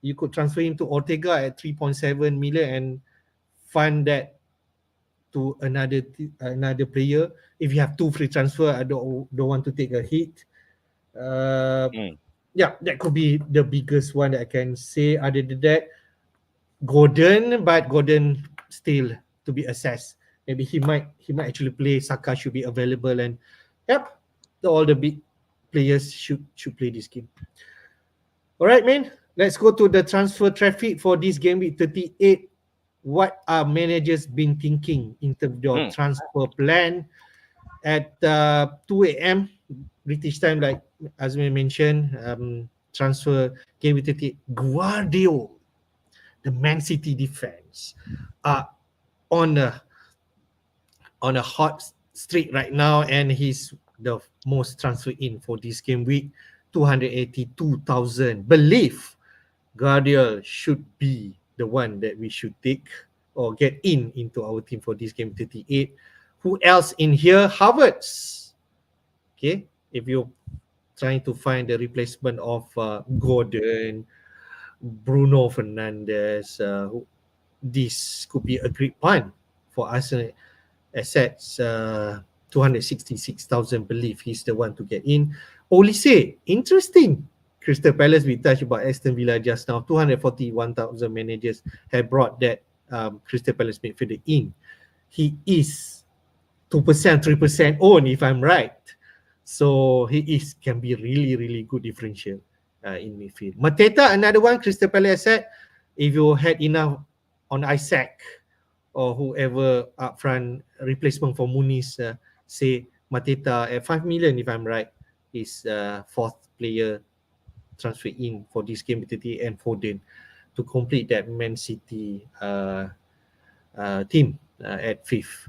you could transfer him to Ortega at 3.7 million and fund that to another player. If you have two free transfer, I don't want to take a hit. Uh, Mm, yeah, that could be the biggest one that I can say. Other than that, Gordon still to be assessed. Maybe he might actually play. Saka should be available, and yep, all the big players should play this game. All right, man. Let's go to the transfer traffic for this game week 38. What are managers been thinking in terms of your mm. transfer plan at 2 a.m. British time, like Azmin mentioned, transfer game week 38. Guardiola, the Man City defense, are on a hot streak right now, and he's the most transfer in for this game week, 282,000. Believe Guardiola should be the one that we should take or get into our team for this game 38. Who else in here? Havertz. Okay, if you're trying to find the replacement of Gordon, Bruno Fernandes, this could be a great one for Arsenal. Assets 266,000. Believe he's the one to get in. Olise, interesting. Crystal Palace, we touched about Aston Villa just now. 241,000 managers have brought that Crystal Palace midfielder in. He is 2%, 3% own, if I'm right. So he can be really, really good differential in midfield. Mateta, another one, Crystal Palace asset. If you had enough on Isaac or whoever up front replacement for Muniz, say Mateta at 5 million, if I'm right, is fourth player transfer in for this game with the and Foden to complete that Man City team at fifth.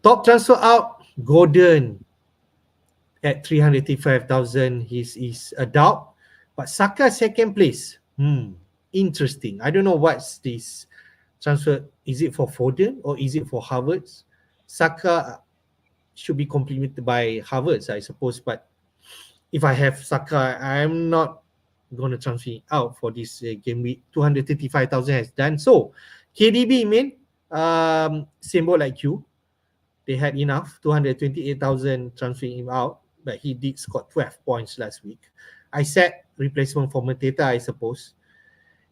Top transfer out, Gordon at 385,000. He's a doubt. But Saka second place. Interesting. I don't know what's this transfer. Is it for Foden or is it for Havertz? Saka should be complemented by Havertz, I suppose. But if I have Saka, I'm not going to transfer out for this game week. 235,000 has done. So, KDB, man, same boat like you. They had enough, 228,000 transferring him out, but he did score 12 points last week. I said replacement for Mateta, I suppose.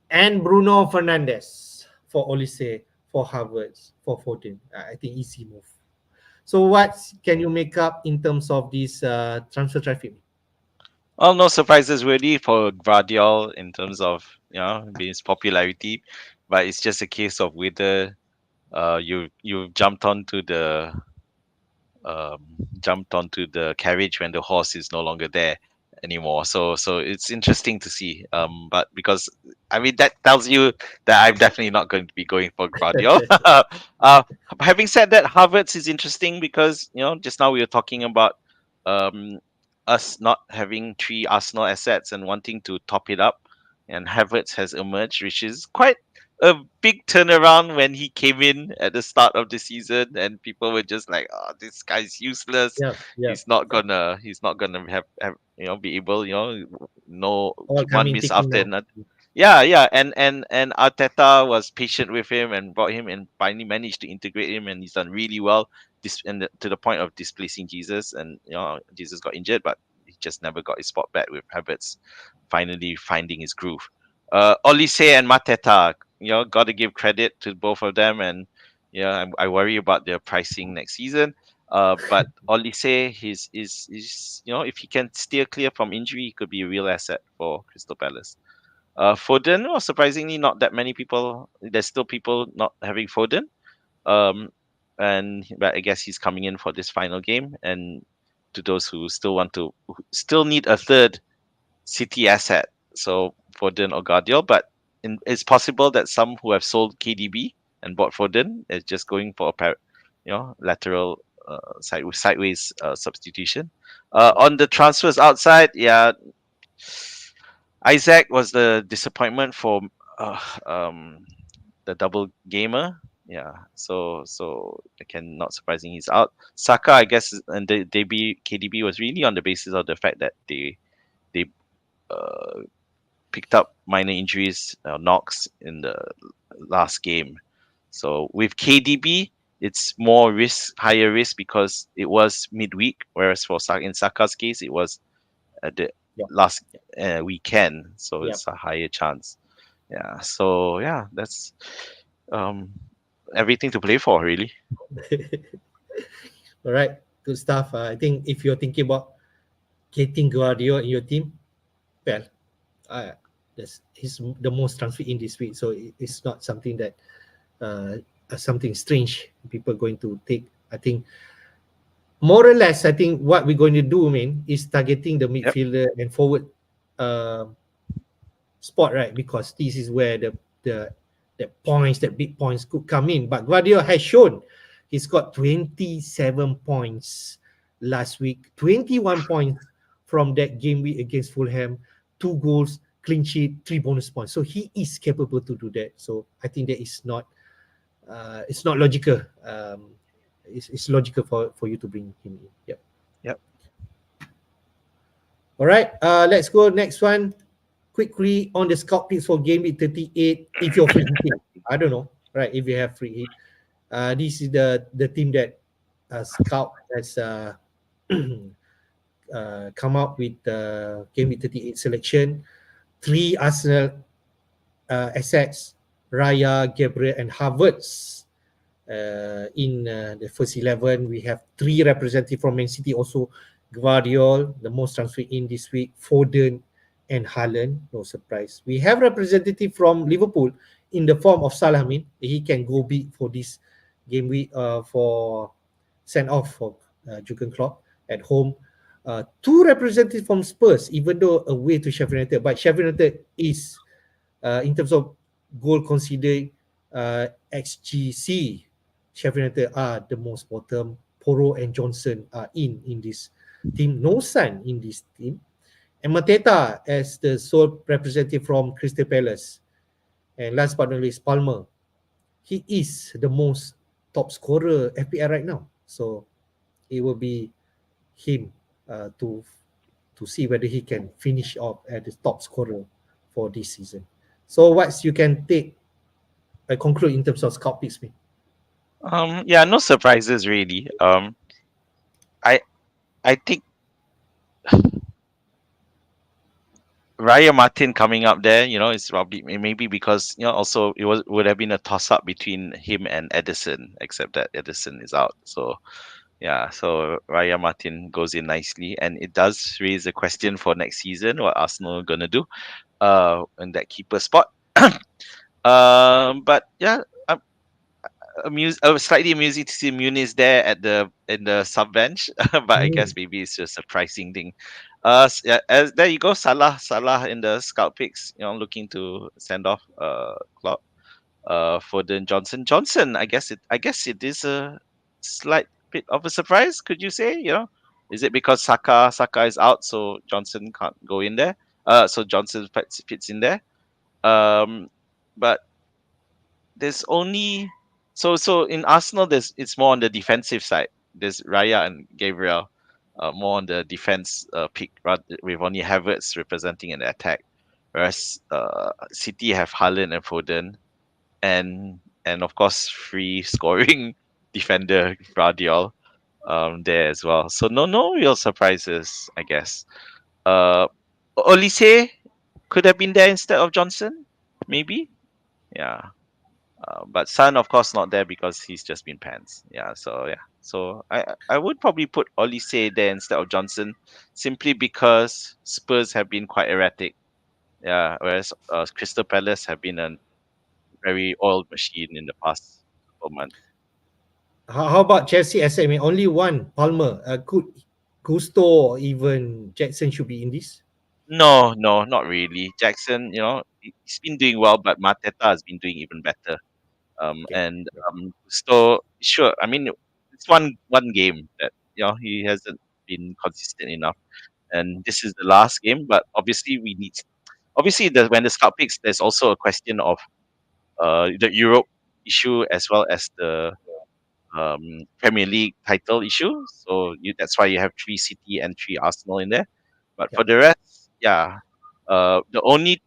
And Bruno Fernandes for Olise, for Havertz, for Foden. I think easy move. So what can you make up in terms of this transfer traffic? Well, no surprises really for Guardiola in terms of his popularity, but it's just a case of whether you um, jumped onto the carriage when the horse is no longer there anymore. So it's interesting to see. But because I mean that tells you that I'm definitely not going to be going for Guardiola. Having said that, Havertz is interesting because just now we were talking about um us not having three Arsenal assets and wanting to top it up, and Havertz has emerged, which is quite a big turnaround when he came in at the start of the season, and people were just like, "Oh, this guy's useless. Yeah, yeah. He's not gonna have be able no All one coming miss taking after now. another." Yeah, and Arteta was patient with him and brought him and finally managed to integrate him, and he's done really well. To the point of displacing Jesus, and Jesus got injured, but he just never got his spot back with Havertz finally finding his groove. Olise and Mateta, got to give credit to both of them, and yeah, I worry about their pricing next season. But Olise, is if he can steer clear from injury, he could be a real asset for Crystal Palace. Foden, well, surprisingly, not that many people. There's still people not having Foden. Um, but I guess he's coming in for this final game. And to those who who still need a third City asset, so Foden or Guardiola. But it's possible that some who have sold KDB and bought Foden is just going for a lateral sideways substitution. On the transfers outside, yeah, Isaac was the disappointment for uh, um, the double gamer. Yeah, so again, not surprising he's out. Saka, I guess, and the KDB was really on the basis of the fact that they uh, picked up minor injuries, knocks in the last game. So with KDB, it's more higher risk because it was midweek, whereas for in Saka's case, it was at the Yep. last weekend, so Yep. it's a higher chance. Yeah, so yeah, that's um, everything to play for, really. All right, good stuff. I think if you're thinking about getting Guardiola in your team, well, uh, he's the most transfer in this week, so it's not something that uh, something strange people are going to take. I think more or less, I think what we're going to do, man, is targeting the Yep, midfielder and forward uh, spot, right? Because this is where the points, that big points could come in. But Guardiola has shown he's got 27 points last week, 21 points from that game week against Fulham, 2 goals, clean sheet, 3 bonus points. So he is capable to do that. So I think that is not it's not logical. It's logical for you to bring him in. Yep. yep. All right. Let's go next one. Quickly on the scout picks for game week 38. If you're free hit, I don't know. Right. If you have free hit, this is the team that scout has come up with game week 38 selection. 3 Arsenal assets: Raya, Gabriel, and Havertz. In the first 11, we have 3 representatives from Man City, also Guardiola, the most transfer in this week, Foden, and Haaland. No surprise. We have representative from Liverpool in the form of Salamin. He can go big for this game week for send off for Jurgen Klopp at home. 2 representatives from Spurs, even though away to Sheffield United, but Sheffield United is in terms of goal considered XGC, Sheffield United are the most bottom. Poro and Johnson are in this team. No Son in this team. And Mateta as the sole representative from Crystal Palace. And last but not least, Palmer. He is the most top scorer FPL right now. So it will be him to see whether he can finish off as the top scorer for this season. So what you can take conclude in terms of scout picks, me? Yeah, no surprises really. I I think Raya Martin coming up there, is probably maybe because also it would have been a toss up between him and Edison, except that Edison is out. So yeah, so Raya Martin goes in nicely, and it does raise a question for next season what Arsenal are gonna do, in that keeper spot. But yeah, slightly amusing to see Muniz there at the in the sub bench, but I guess Mm. maybe it's just a pricing thing. Yeah, as there you go, Salah in the scout picks, looking to send off Klopp. Foden, Johnson. I guess it is a slight bit of a surprise. Could you say? Is it because Saka is out, so Johnson can't go in there? So Johnson fits in there. Um, but there's only so in Arsenal, it's more on the defensive side. There's Raya and Gabriel, more on the defense pick, rather with only Havertz representing an attack, whereas City have Haaland and Foden, and of course free scoring defender Guardiola there as well. So no real surprises, I guess. Uh, Olise, could have been there instead of Johnson, maybe. Yeah. But Son, of course, not there because he's just been pants. Yeah, so yeah, so I would probably put Olise there instead of Johnson, simply because Spurs have been quite erratic. Yeah, whereas Crystal Palace have been a very oiled machine in the past couple months. How about Chelsea asset? I mean, only one Palmer. Could Gusto or even Jackson should be in this? No, no, not really. Jackson, he's been doing well, but Mateta has been doing even better. Okay. And so sure, I mean, it's one game that he hasn't been consistent enough, and this is the last game. But obviously, when the scout picks, there's also a question of the Europe issue as well as the Premier League title issue. So that's why you have three City and three Arsenal in there. But Yeah. for the rest, yeah, the only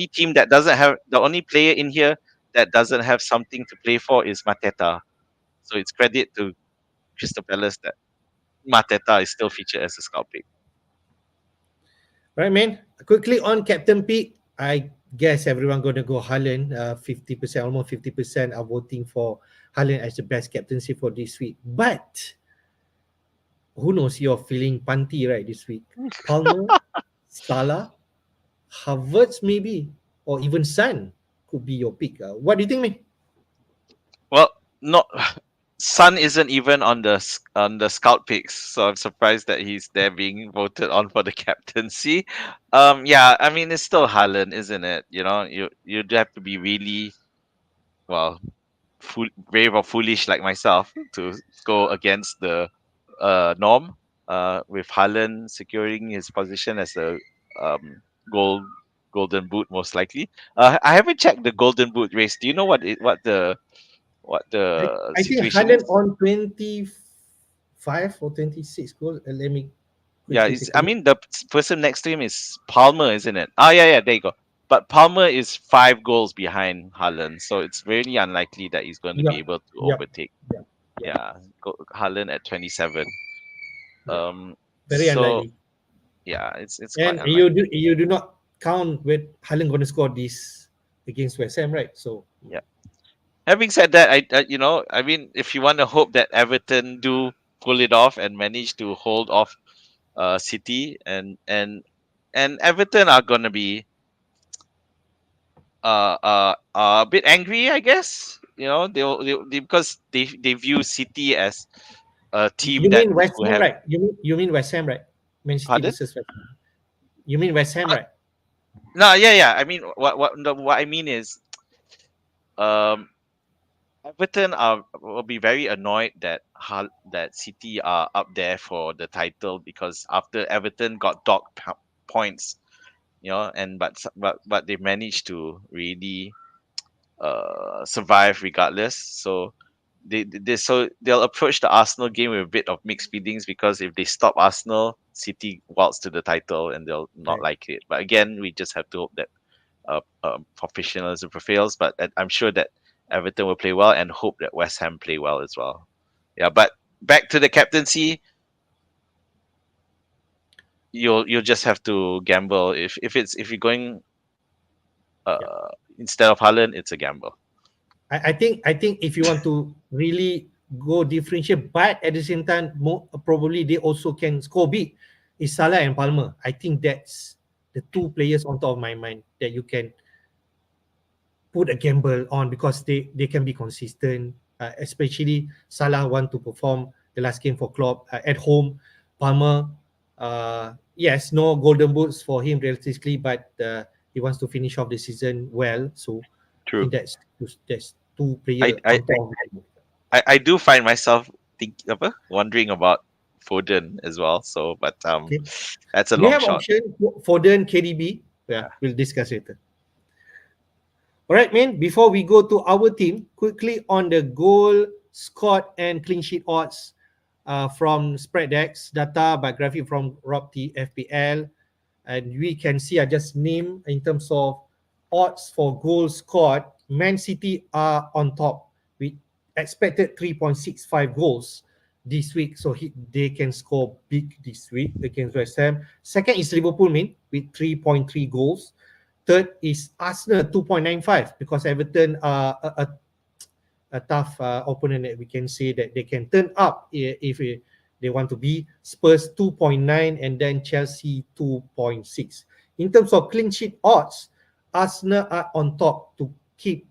team that doesn't have the only player in here that doesn't have something to play for is Mateta. So it's credit to Crystal Palace that Mateta is still featured as a scout pick. Right, man. Quickly on captain pick, I guess everyone gonna go Haaland. 50%, almost 50% are voting for Haaland as the best captaincy for this week. But who knows? You're feeling punty right this week. Palmer, Salah, Havertz maybe, or even Son could be your pick. What do you think, man? Well, not Sun isn't even on the scout picks, so I'm surprised that he's there being voted on for the captaincy. Yeah, I mean it's still Haaland, isn't it? You'd have to be really well brave or foolish like myself to go against the norm. With Haaland securing his position as a um, gold golden boot most likely. I haven't checked the golden boot race. Do you know what I, the I think situation Haaland is? on 25 or 26 goals. Let me Yeah, quickly take a I look. mean the person next to him is Palmer, isn't it? Ah, yeah, yeah, there you go. But Palmer is 5 goals behind Haaland, so it's really unlikely that he's going to be Yep, able to yep, overtake. yep, yep, Yeah, Haaland at 27. yep. Um, Very so unlikely. yeah, it's quite And unlikely. you do not count with Haaland going to score this against West Ham, right? So Yeah. Having said that, I mean, if you want to hope that Everton do pull it off and manage to hold off City and Everton are gonna be a bit angry, I guess. Because they view City as a team you that mean West will Ham, have. right? You mean West Ham, right? Man City Pardon? versus West Ham. You mean West Ham, Uh, right? no, yeah, yeah. I mean, what I mean is, um, Everton will be very annoyed that that City are up there for the title because after Everton got docked points, and but they managed to really survive regardless. So they'll approach the Arsenal game with a bit of mixed feelings because if they stop Arsenal, City waltz to the title and they'll not Right. like it. But again, we just have to hope that professionalism prevails. But I'm sure that Everton will play well and hope that West Ham play well as well. Yeah, but back to the captaincy, you'll just have to gamble if you're going Yeah. uh instead of Haaland, it's a gamble. I think if you want to really go differentiate, but at the same time, probably they also can score big. Is Salah and Palmer. I think that's the two players on top of my mind that you can put a gamble on because they can be consistent. Especially Salah want to perform the last game for Klopp at home. Palmer, yes, no golden boots for him realistically, but he wants to finish off the season well. So I True. think that's two I player I on top of him. I do find myself wondering about Foden as well. So, but Okay, that's a we long have shot. option Foden, KDB. Yeah, Yeah. we'll discuss later. All right, man. Before we go to our team, quickly on the goal, scored, and clean sheet odds from SpreadX data by graphic from Rob T FPL, and we can see I just name in terms of odds for goals scored. Man City are on top with expected 3.65 goals. this week, so they can score big this week against West Ham. Second is Liverpool, with 3.3 goals. Third is Arsenal, 2.95, because Everton are a tough opponent that we can say that they can turn up if they want to be. Spurs 2.9, and then Chelsea 2.6. In terms of clean sheet odds, Arsenal are on top to keep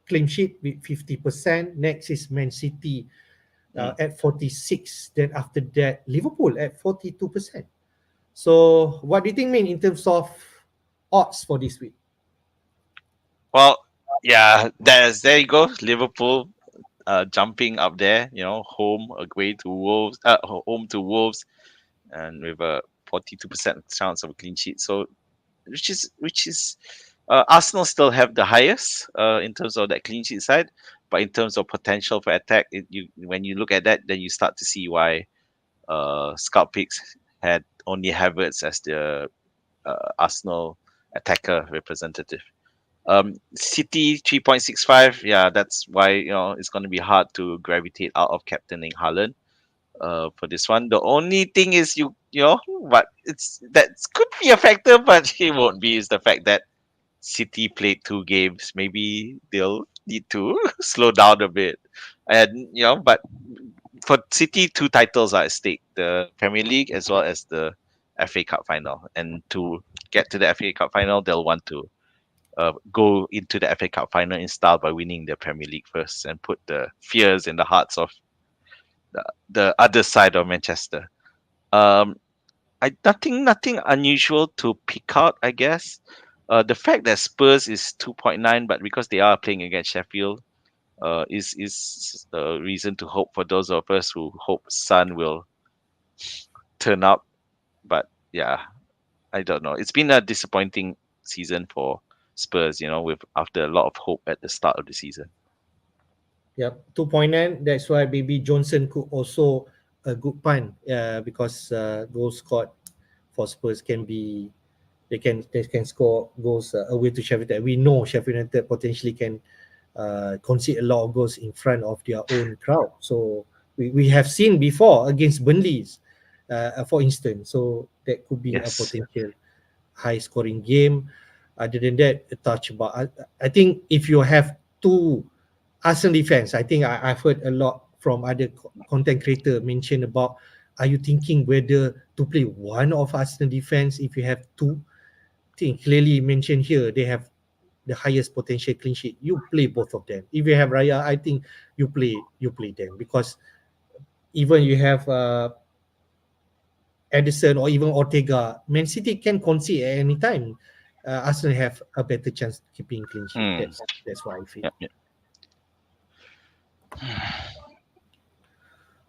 clean sheet with 50%. Next is Man City at 46. Then after that, Liverpool at 42%. So what do you think, in terms of odds for this week? Well, yeah, there you go. Liverpool jumping up there, home away to Wolves, home to Wolves, and with a 42% chance of a clean sheet. So, which is Arsenal still have the highest in terms of that clean sheet side, but in terms of potential for attack, when you look at that, then you start to see why Scout Picks had only Havertz as the Arsenal attacker representative. City 3.65. Yeah, that's why it's going to be hard to gravitate out of captaining Haaland for this one. The only thing is but that could be a factor, but it won't be. Is the fact that City played 2 games. Maybe they'll need to slow down a bit, and but for City, 2 titles are at stake: the Premier League as well as the FA Cup final. And to get to the FA Cup final, they'll want to go into the FA Cup final in style by winning the Premier League first and put the fears in the hearts of the other side of Manchester. Um, nothing unusual to pick out, I guess. The fact that Spurs is 2.9, but because they are playing against Sheffield, is a reason to hope for those of us who hope Sun will turn up. But yeah, I don't know. It's been a disappointing season for Spurs, with after a lot of hope at the start of the season. Yep, 2.9. That's why maybe Johnson could also a good punt, because goals scored for Spurs can be they can score goals away to Sheffield United. We know Sheffield United potentially can concede a lot of goals in front of their own crowd. So we have seen before against Burnley, for instance. So that could be a Yes. potential high scoring game. Other than that, a touch about. I think if you have two Arsenal defense, I think I've heard a lot from other content creator mention about, are you thinking whether to play one of Arsenal defense if you have two? I think clearly mentioned here they have the highest potential clean sheet. You play both of them. If you have Raya, I think you play them, because even you have Edison or even Ortega, Man City can concede at any time. Arsenal have a better chance keeping clean sheet. That's what I feel. Yep.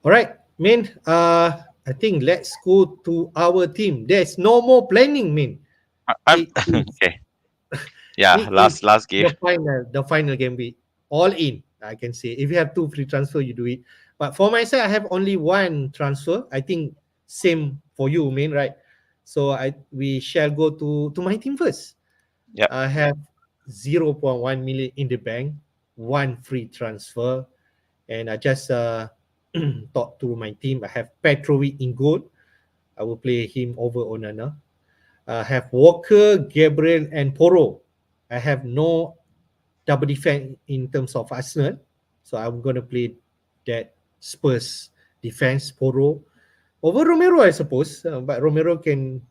All right, I think let's go to our team. There's no more planning, I'm It is, okay. Yeah, it is last game. the final game week. All in, I can say. If you have 2 free transfer, you do it. But for myself, I have only 1 transfer. I think same for you, right? So we shall go to my team first. Yep. I have 0.1 million in the bank, 1 free transfer, and I just talked to my team. I have Petrovic in goal. I will play him over Onana. I have Walker, Gabriel, and Poro. I have no double defense in terms of Arsenal, so I'm going to play that Spurs defense, Poro, over Romero, I suppose. But Romero can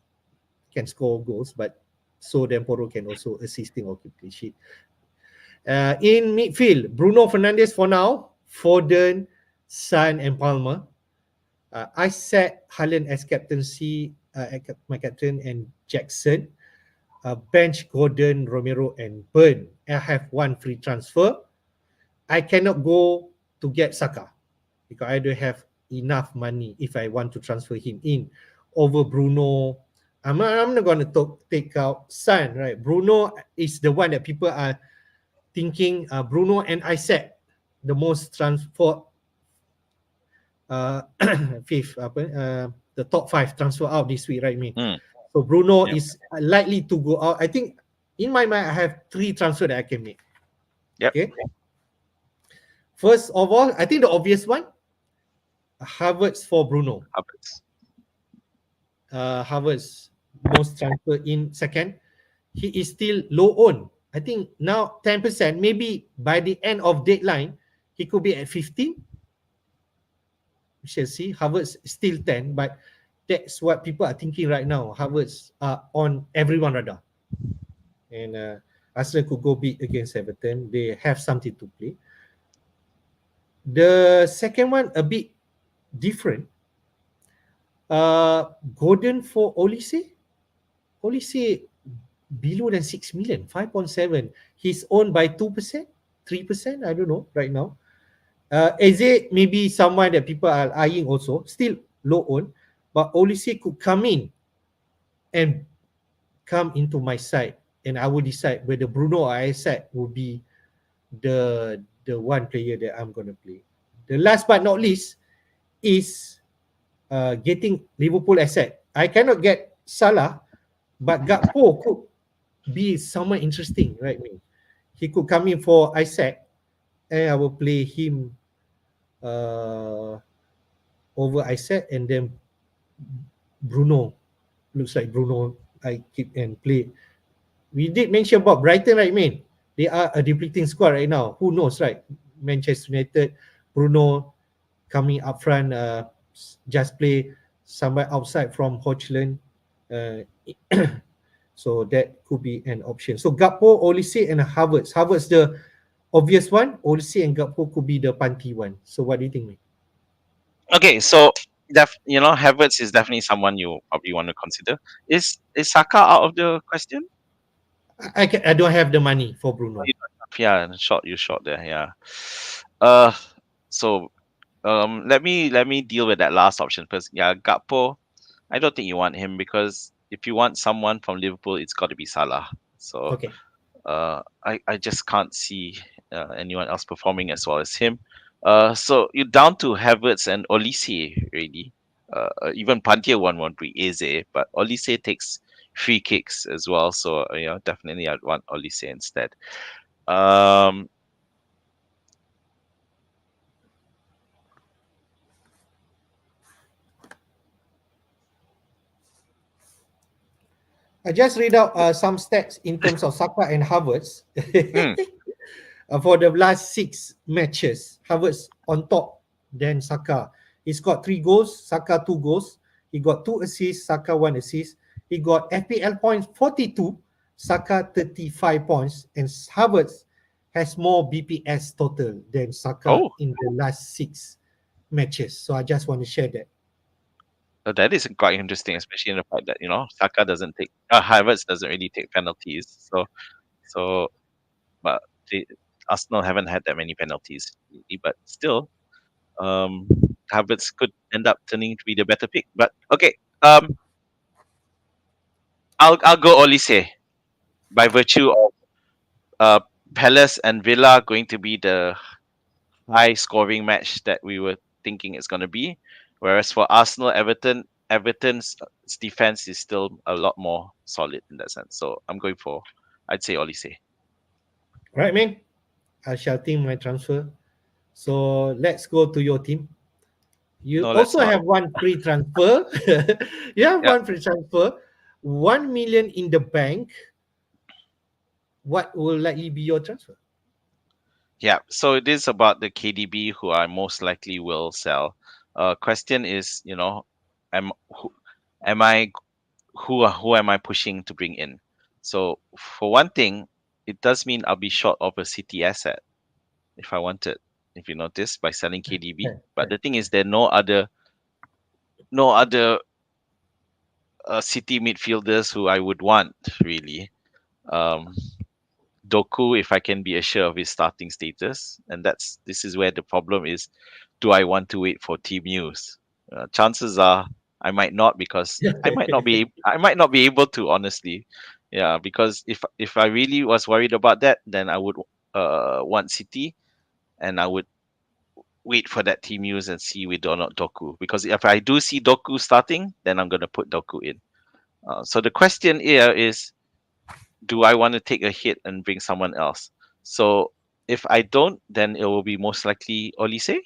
score goals, but so then Poro can also assisting or keep clean sheet. In midfield, Bruno Fernandes for now, Foden, Son, and Palmer. I set Haaland as captaincy, my captain, and Jackson. Bench Gordon, Romero, and Burn. I have 1 free transfer. I cannot go to get Saka because I don't have enough money if I want to transfer him in over Bruno. I'm not going to take out Son, right? Bruno is the one that people are thinking. Bruno and Isaac, the most transfer. Fifth, the top 5 transfer out this week, right? So Bruno is likely to go out. I think in my mind, I have 3 transfer that I can make. Yep. Okay. First of all, I think the obvious one, Havertz for Bruno. Havertz. Havertz most transfer in second. He is still low on. I think now 10%. Maybe by the end of deadline, he could be at 15. We shall see. Havertz still 10, but that's what people are thinking right now. Havertz are on everyone radar. And Arsenal could go big against Everton. They have something to play. The second one, a bit different. Gordon for Olise. Olise below than 6 million, 5.7. He's owned by 2%, 3%. I don't know right now. Eze maybe someone that people are eyeing also, still low on, but Olise could come in and come into my side, and I will decide whether Bruno or Isaac will be the one player that I'm gonna play. The last but not least is getting Liverpool asset. I cannot get Salah, but Gakpo could be someone interesting, right? Me, he could come in for Isaac, and I will play him over Isaac, and then Bruno. Looks like Bruno I keep and play. We did mention about Brighton, right, man? They are a depleting squad right now. Who knows, right? Manchester United, Bruno coming up front, just play somewhere outside from Hochland. Uh, so that could be an option. So Gakpo, Olise, and Havertz. Havertz the obvious one. Olise and Gakpo could be the panty one. So what do you think, man? Okay, so Havertz is definitely someone you probably want to consider. Is Saka out of the question? I don't have the money for Oh, Bruno. you don't have- Yeah, you short there. Yeah. Uh, so let me deal with that last option first. Yeah, Gakpo. I don't think you want him because if you want someone from Liverpool, it's got to be Salah. So Okay. I just can't see anyone else performing as well as him. So you're down to Havertz and Olise really. Even Pantia one won't be Eze, but Olise takes free kicks as well. So definitely I'd want Olise instead. Um, I just read out some stats in terms of Saka and Havertz. hmm, For the last 6 matches, Havertz on top than Saka. He got 3 goals, Saka 2 goals. He got 2 assists, Saka 1 assist. He got FPL points 42, Saka 35 points, and Havertz has more BPS total than Saka oh, in the last 6 matches. So I just want to share that. that is quite interesting, especially in the fact that Saka doesn't take Havertz doesn't really take penalties. So but they, Arsenal haven't had that many penalties, really, but still, um, Havertz could end up turning to be the better pick. But okay, I'll go Olise by virtue of uh, Palace and Villa going to be the high scoring match that we were thinking it's going to be, whereas for Arsenal, Everton's defense is still a lot more solid in that sense. So I'd say Olise. Right, man? I shall think my transfer. So let's go to your team. You No, let's also not. have one free transfer. You have Yeah. one free transfer. 1 million in the bank. What will likely be your transfer? Yeah, so it is about the KDB who I most likely will sell. Question is, am who, am I who am I pushing to bring in? So for one thing, it does mean I'll be short of a City asset if I wanted. If you notice by selling KDB, but the thing is, there are no other City midfielders who I would want really. Um, Doku, if I can be assured of his starting status, and this is where the problem is. Do I want to wait for team news? Chances are I might not because I might not be able to honestly. Yeah, because if I really was worried about that, then I would want City and I would wait for that team news and see with or not Doku. Because if I do see Doku starting, then I'm gonna put Doku in. So the question here is, do I want to take a hit and bring someone else? So if I don't, then it will be most likely Olise.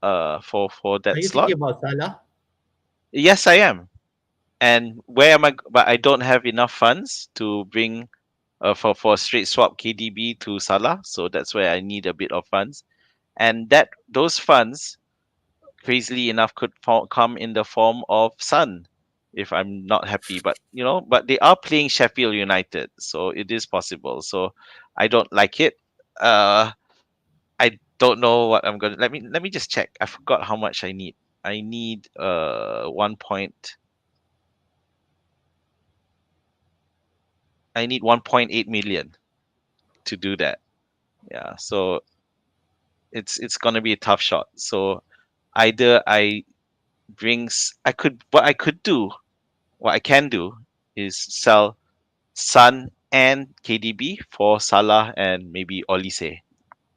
for Are that you slot. thinking about Salah? Yes, I am. And where am I? But I don't have enough funds to bring for a straight swap KDB to Salah, so that's where I need a bit of funds. And that those funds, crazily enough, could come in the form of Sun, if I'm not happy. But but they are playing Sheffield United, so it is possible. So I don't like it. Uh, I don't know what I'm gonna. Let me just check. I forgot how much I need. I need 1 point. I need 1.8 million to do that. Yeah, so it's gonna be a tough shot. So either I could what I could do, what I can do is sell Sun and KDB for Salah and maybe Olise.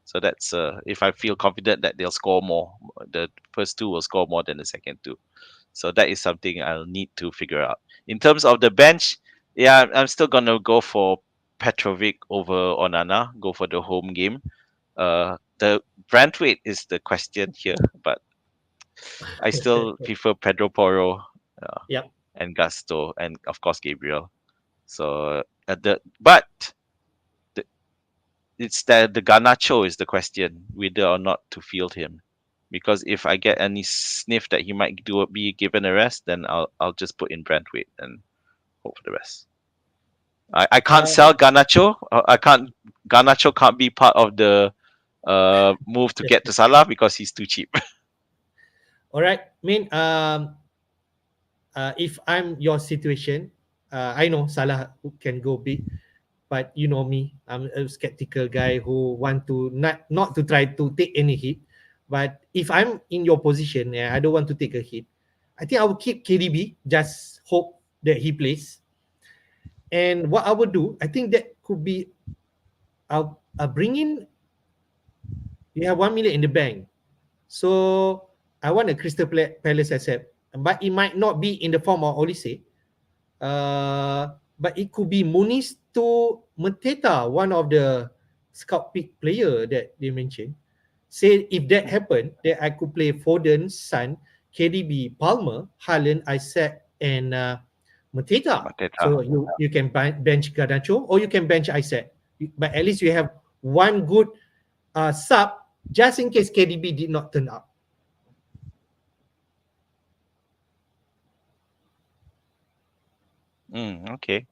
So that's if I feel confident that they'll score more. The first two will score more than the second two. So that is something I'll need to figure out. In terms of the bench, yeah, I'm still gonna go for Petrovic over Onana. Go for the home game. The brand weight is the question here, but I still prefer Pedro Porro, uh, Yep. and Gusto, and of course Gabriel. So but the, it's the Garnacho is the question, whether or not to field him, because if I get any sniff that he might be given a rest, then I'll just put in Brentwaite and hope for the best. I can't Uh, sell Garnacho. I can't. Garnacho can't be part of the move to get to Salah because he's too cheap. all right. I mean, if I'm your situation, I know Salah can go big, but you know me, I'm a skeptical guy who want to not to try to take any hit. But if I'm in your position and I don't want to take a hit, I think I will keep KDB. Just hope that he plays. And what I would do, I think that could be I'll bring in. You have 1 million in the bank, so I want a Crystal Palace asset, but it might not be in the form of Olise. But it could be Muniz to Mateta, one of the scout pick player that they mentioned. Say if that happened, then I could play Foden, Son, KDB, Palmer, Haaland, Isaac, and Mateta. Mateta. So you can bench Garnacho or you can bench Isaac. But at least you have one good sub just in case KDB did not turn up. Okay.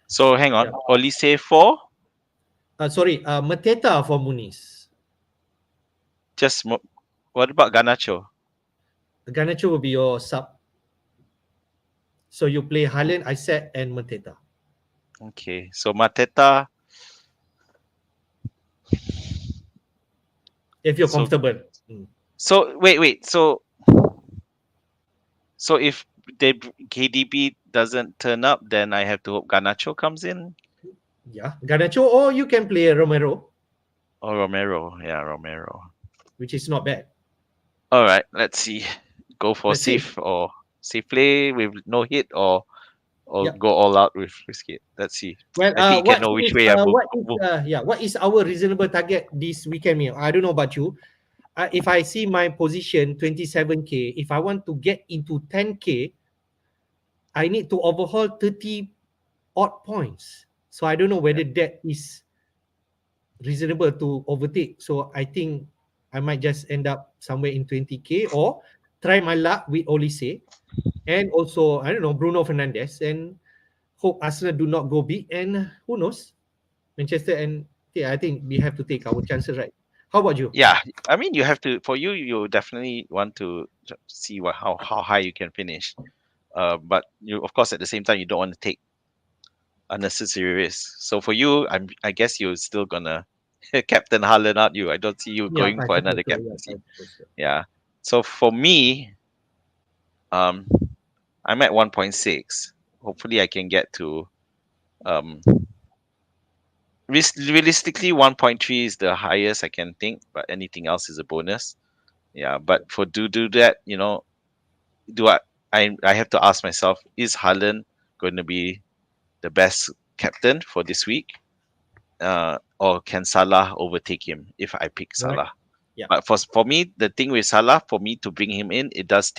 So hang Yeah. on. Olise for Sorry, Mateta for Muniz. just what about Garnacho? Garnacho will be your sub. So you play Haaland, Isaac, and Mateta. Okay, so Mateta. If you're So comfortable. Mm. wait. So if KDB doesn't turn up, then I have to hope Garnacho comes in Yeah, Garnacho, or you can play Romero, or Romero. Yeah, Romero. which is not bad. All right, let's see. Go for Let's see. safe play with no hit, or Yeah. go all out with risk it. Let's see. Well, I think you can know which way I move. what is our reasonable target this weekend meal? I don't know about you. If I see my position 27k, if I want to get into 10k, I need to overhaul 30 odd points. So I don't know Yeah. whether that is reasonable to overtake. So I think I might just end up somewhere in 20k or try my luck with Olise and also I don't know Bruno Fernandes and hope Arsenal do not go big and who knows Manchester and yeah, I think we have to take our chances, right? How about you? Yeah, I mean, you have to. For you, you definitely want to see how high you can finish. But you, of course, at the same time, you don't want to take unnecessary risks. So for you, I guess you're still gonna captain Haaland, aren't you? I don't see you Yeah, going I for suppose another so. Yeah, I captaincy. suppose so. Yeah. So for me, um, I'm at 1.6. Hopefully, I can get to um, realistically 1.3 is the highest I can think, but anything else is a bonus. Yeah, but for do that, do I have to ask myself, is Haaland going to be the best captain for this week? Or can Salah overtake him if I pick Right. Salah? Yeah. But for me, the thing with Salah, for me to bring him in, it does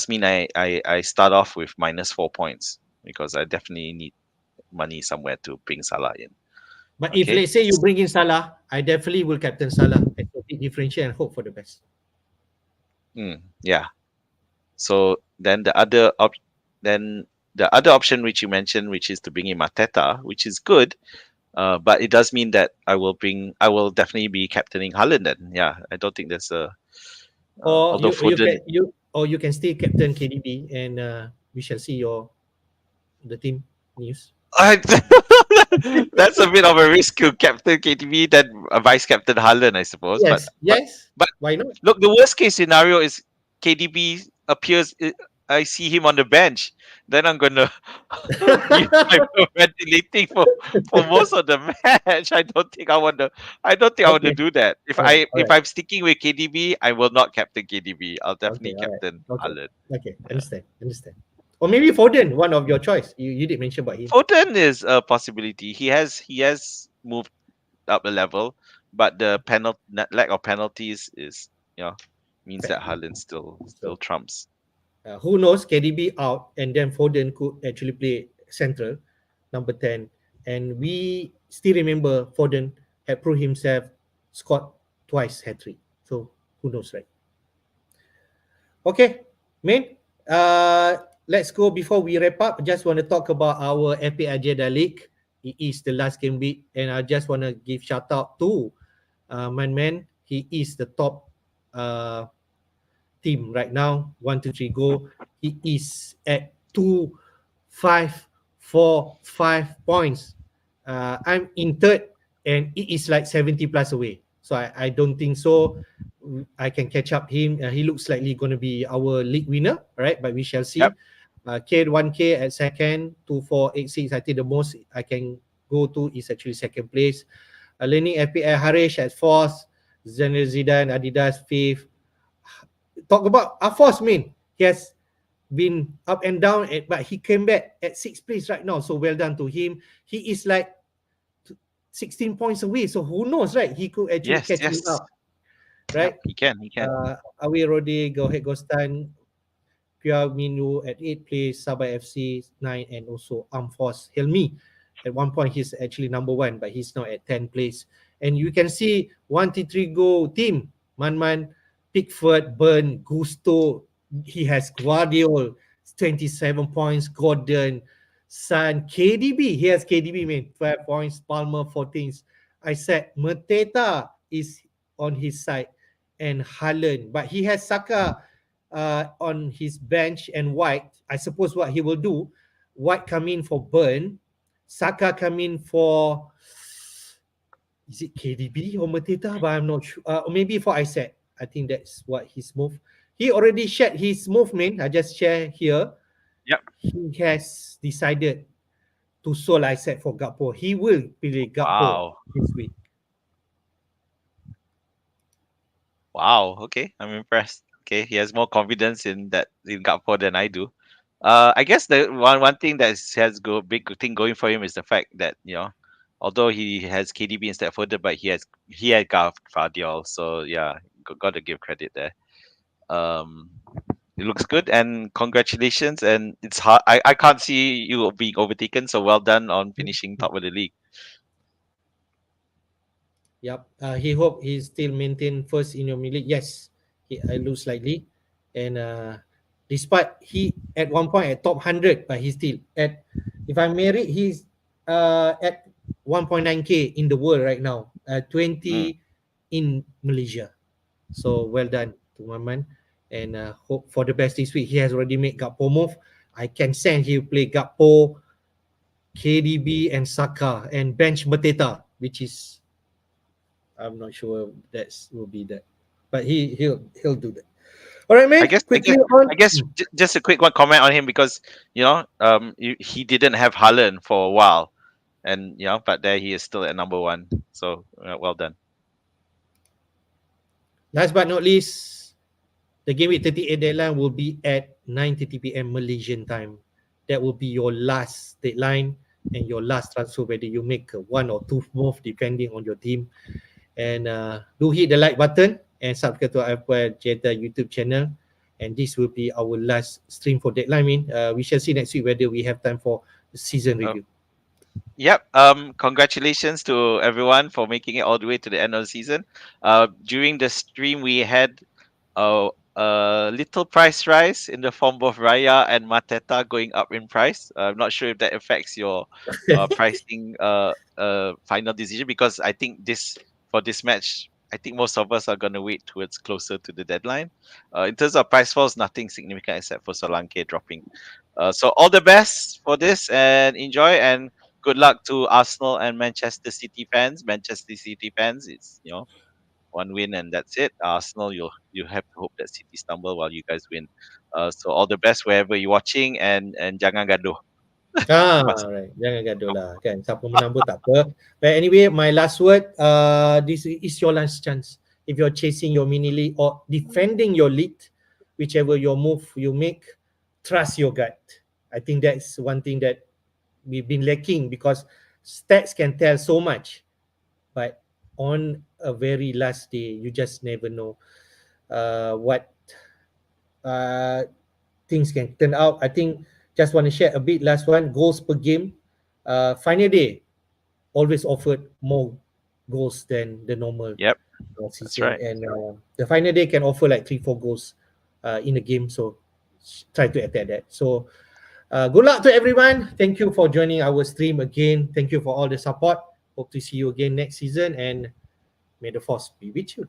mean I start off with -4 points because I definitely need money somewhere to bring Salah in. But if Okay. let's say you bring in Salah, I definitely will captain Salah as a big differential and hope for the best. Yeah. So then the other option which you mentioned, which is to bring in Mateta, which is good, but it does mean that I will definitely be captaining Haaland then. Yeah, I don't think there's a Or although you Foden. can you can still captain KDB and we shall see your the team news. I, that's a bit of a risk to captain KTV than a vice captain Haaland, I suppose. Yes, yes. But Why not? look, the worst case scenario is KDB appears. I see him on the bench. Then I'm gonna be hyperventilating for most of the match. I don't think I want to. I don't think I want to Okay. do that. All right. All If right. I'm sticking with KDB, I will not captain KDB. I'll Okay. definitely All right. captain Okay. Haaland. Okay. Understand. Understand. Or maybe Foden, one of your choice. You did mention about him. Foden is a possibility. He has moved up a level, but the lack of penalties is means that Factor. Haaland still So trumps. who knows? KDB out, and then Foden could actually play central, number 10. And we still remember Foden had proved himself, scored twice hat trick. So who knows, right? Okay, man. Let's go before we wrap up. Just want to talk about our FPL Jedi League. It is the last game week, and I just want to give shout out to Man. He is the top team right now. 1, 2, 3, go. He is at 2,545 points. I'm in third, and it is like 70 plus away. So I don't think so. I can catch up him. He looks likely going to be our league winner, right? But we shall Yep. see. K1K at second, 2,486. I think the most I can go to is actually second place. Learning FPL Harish at fourth. Zenil Zidane Adidas fifth. Talk about Afos, man. He has been up and down, but he came back at sixth place right now. So well done to him. He is like 16 points away. So who knows, right? He could actually Yes. catch me Yes. up, Yep. right? He can. He can. Awi Rode, Go Ahead Gostan, Pia Minu at 8th place, Sabah FC 9, and also Amforce Helmi. At one point, he's actually number 1, but he's now at 10th place. And you can see 1, 2, 3, go team. Man, Pickford, Burn, Gusto. He has Guardiola, 27 points. Gordon, San, KDB. He has KDB, man, 12 points. Palmer, 14. I said Mateta is on his side and Haaland, but he has Saka on his bench and White. I suppose what he will do, White come in for Burn, Saka come in for, is it KDB or Mateta? But I'm not sure. Or maybe for Isaac. I think that's what his move. He already shared his movement. I just share here. Yep. He has decided to sold Isaac for Gakpo. He will play Gakpo Wow. this week. Wow. Okay, I'm impressed. Okay, he has more confidence in Gakpo than I do. I guess the one thing that has big thing going for him is the fact that although he has KDB instead of Foden, but he had Guardiola. So yeah, got to give credit there. Um, it looks good, and congratulations. And it's hard. I can't see you being overtaken. So well done on finishing top of the league. Yep. He hope he still maintain first in your league. Yes, I lose slightly, and despite he at one point at top 100, but he's still at. If I'm married, he's at 1.9k in the world right now. Mm. 20 in Malaysia. So well done to Maman, and hope for the best this week. He has already made Gakpo move. I can send he play Gakpo, KDB, and Saka, and bench Mateta, which is I'm not sure that's will be that, but he'll do that. All right, I man. guess I Quickly guess on. I guess just a quick one comment on him because he didn't have Haaland for a while, and but there he is still at number one. So well done. Last but not least, the game week 38 deadline will be at 9:30 p.m. Malaysian time. That will be your last deadline and your last transfer, whether you make one or two move depending on your team. And do hit the like button and subscribe to our FPL Jedi YouTube channel. And this will be our last stream for Deadline. We shall see next week whether we have time for the season Uh, review. Yep. Congratulations to everyone for making it all the way to the end of the season. During the stream, we had a little price rise in the form of Raya and Mateta going up in price. I'm not sure if that affects your pricing final decision, because I think this for this match, I think most of us are going to wait towards closer to the deadline. In terms of price falls, nothing significant except for Solanke dropping. So all the best for this and enjoy, and good luck to Arsenal and Manchester City fans. Manchester City fans, it's one win and that's it. Arsenal, you have to hope that City stumble while you guys win. So all the best wherever you're watching, and jangan gaduh. Mas- Right. Jangan gaduh lah kan. Siapa menang pun tak apa. But anyway, my last word, this is your last chance. If you're chasing your mini league or defending your lead, whichever your move you make, trust your gut. I think that's one thing that we've been lacking, because stats can tell so much, but on a very last day, you just never know what uh, things can turn out. I think just want to share a bit last one, goals per game. Final day always offered more goals than the normal yep, that's season, right. and the final day can offer like 3-4 goals in a game. So try to attack that. So good luck to everyone. Thank you for joining our stream again. Thank you for all the support. Hope to see you again next season, and may the force be with you.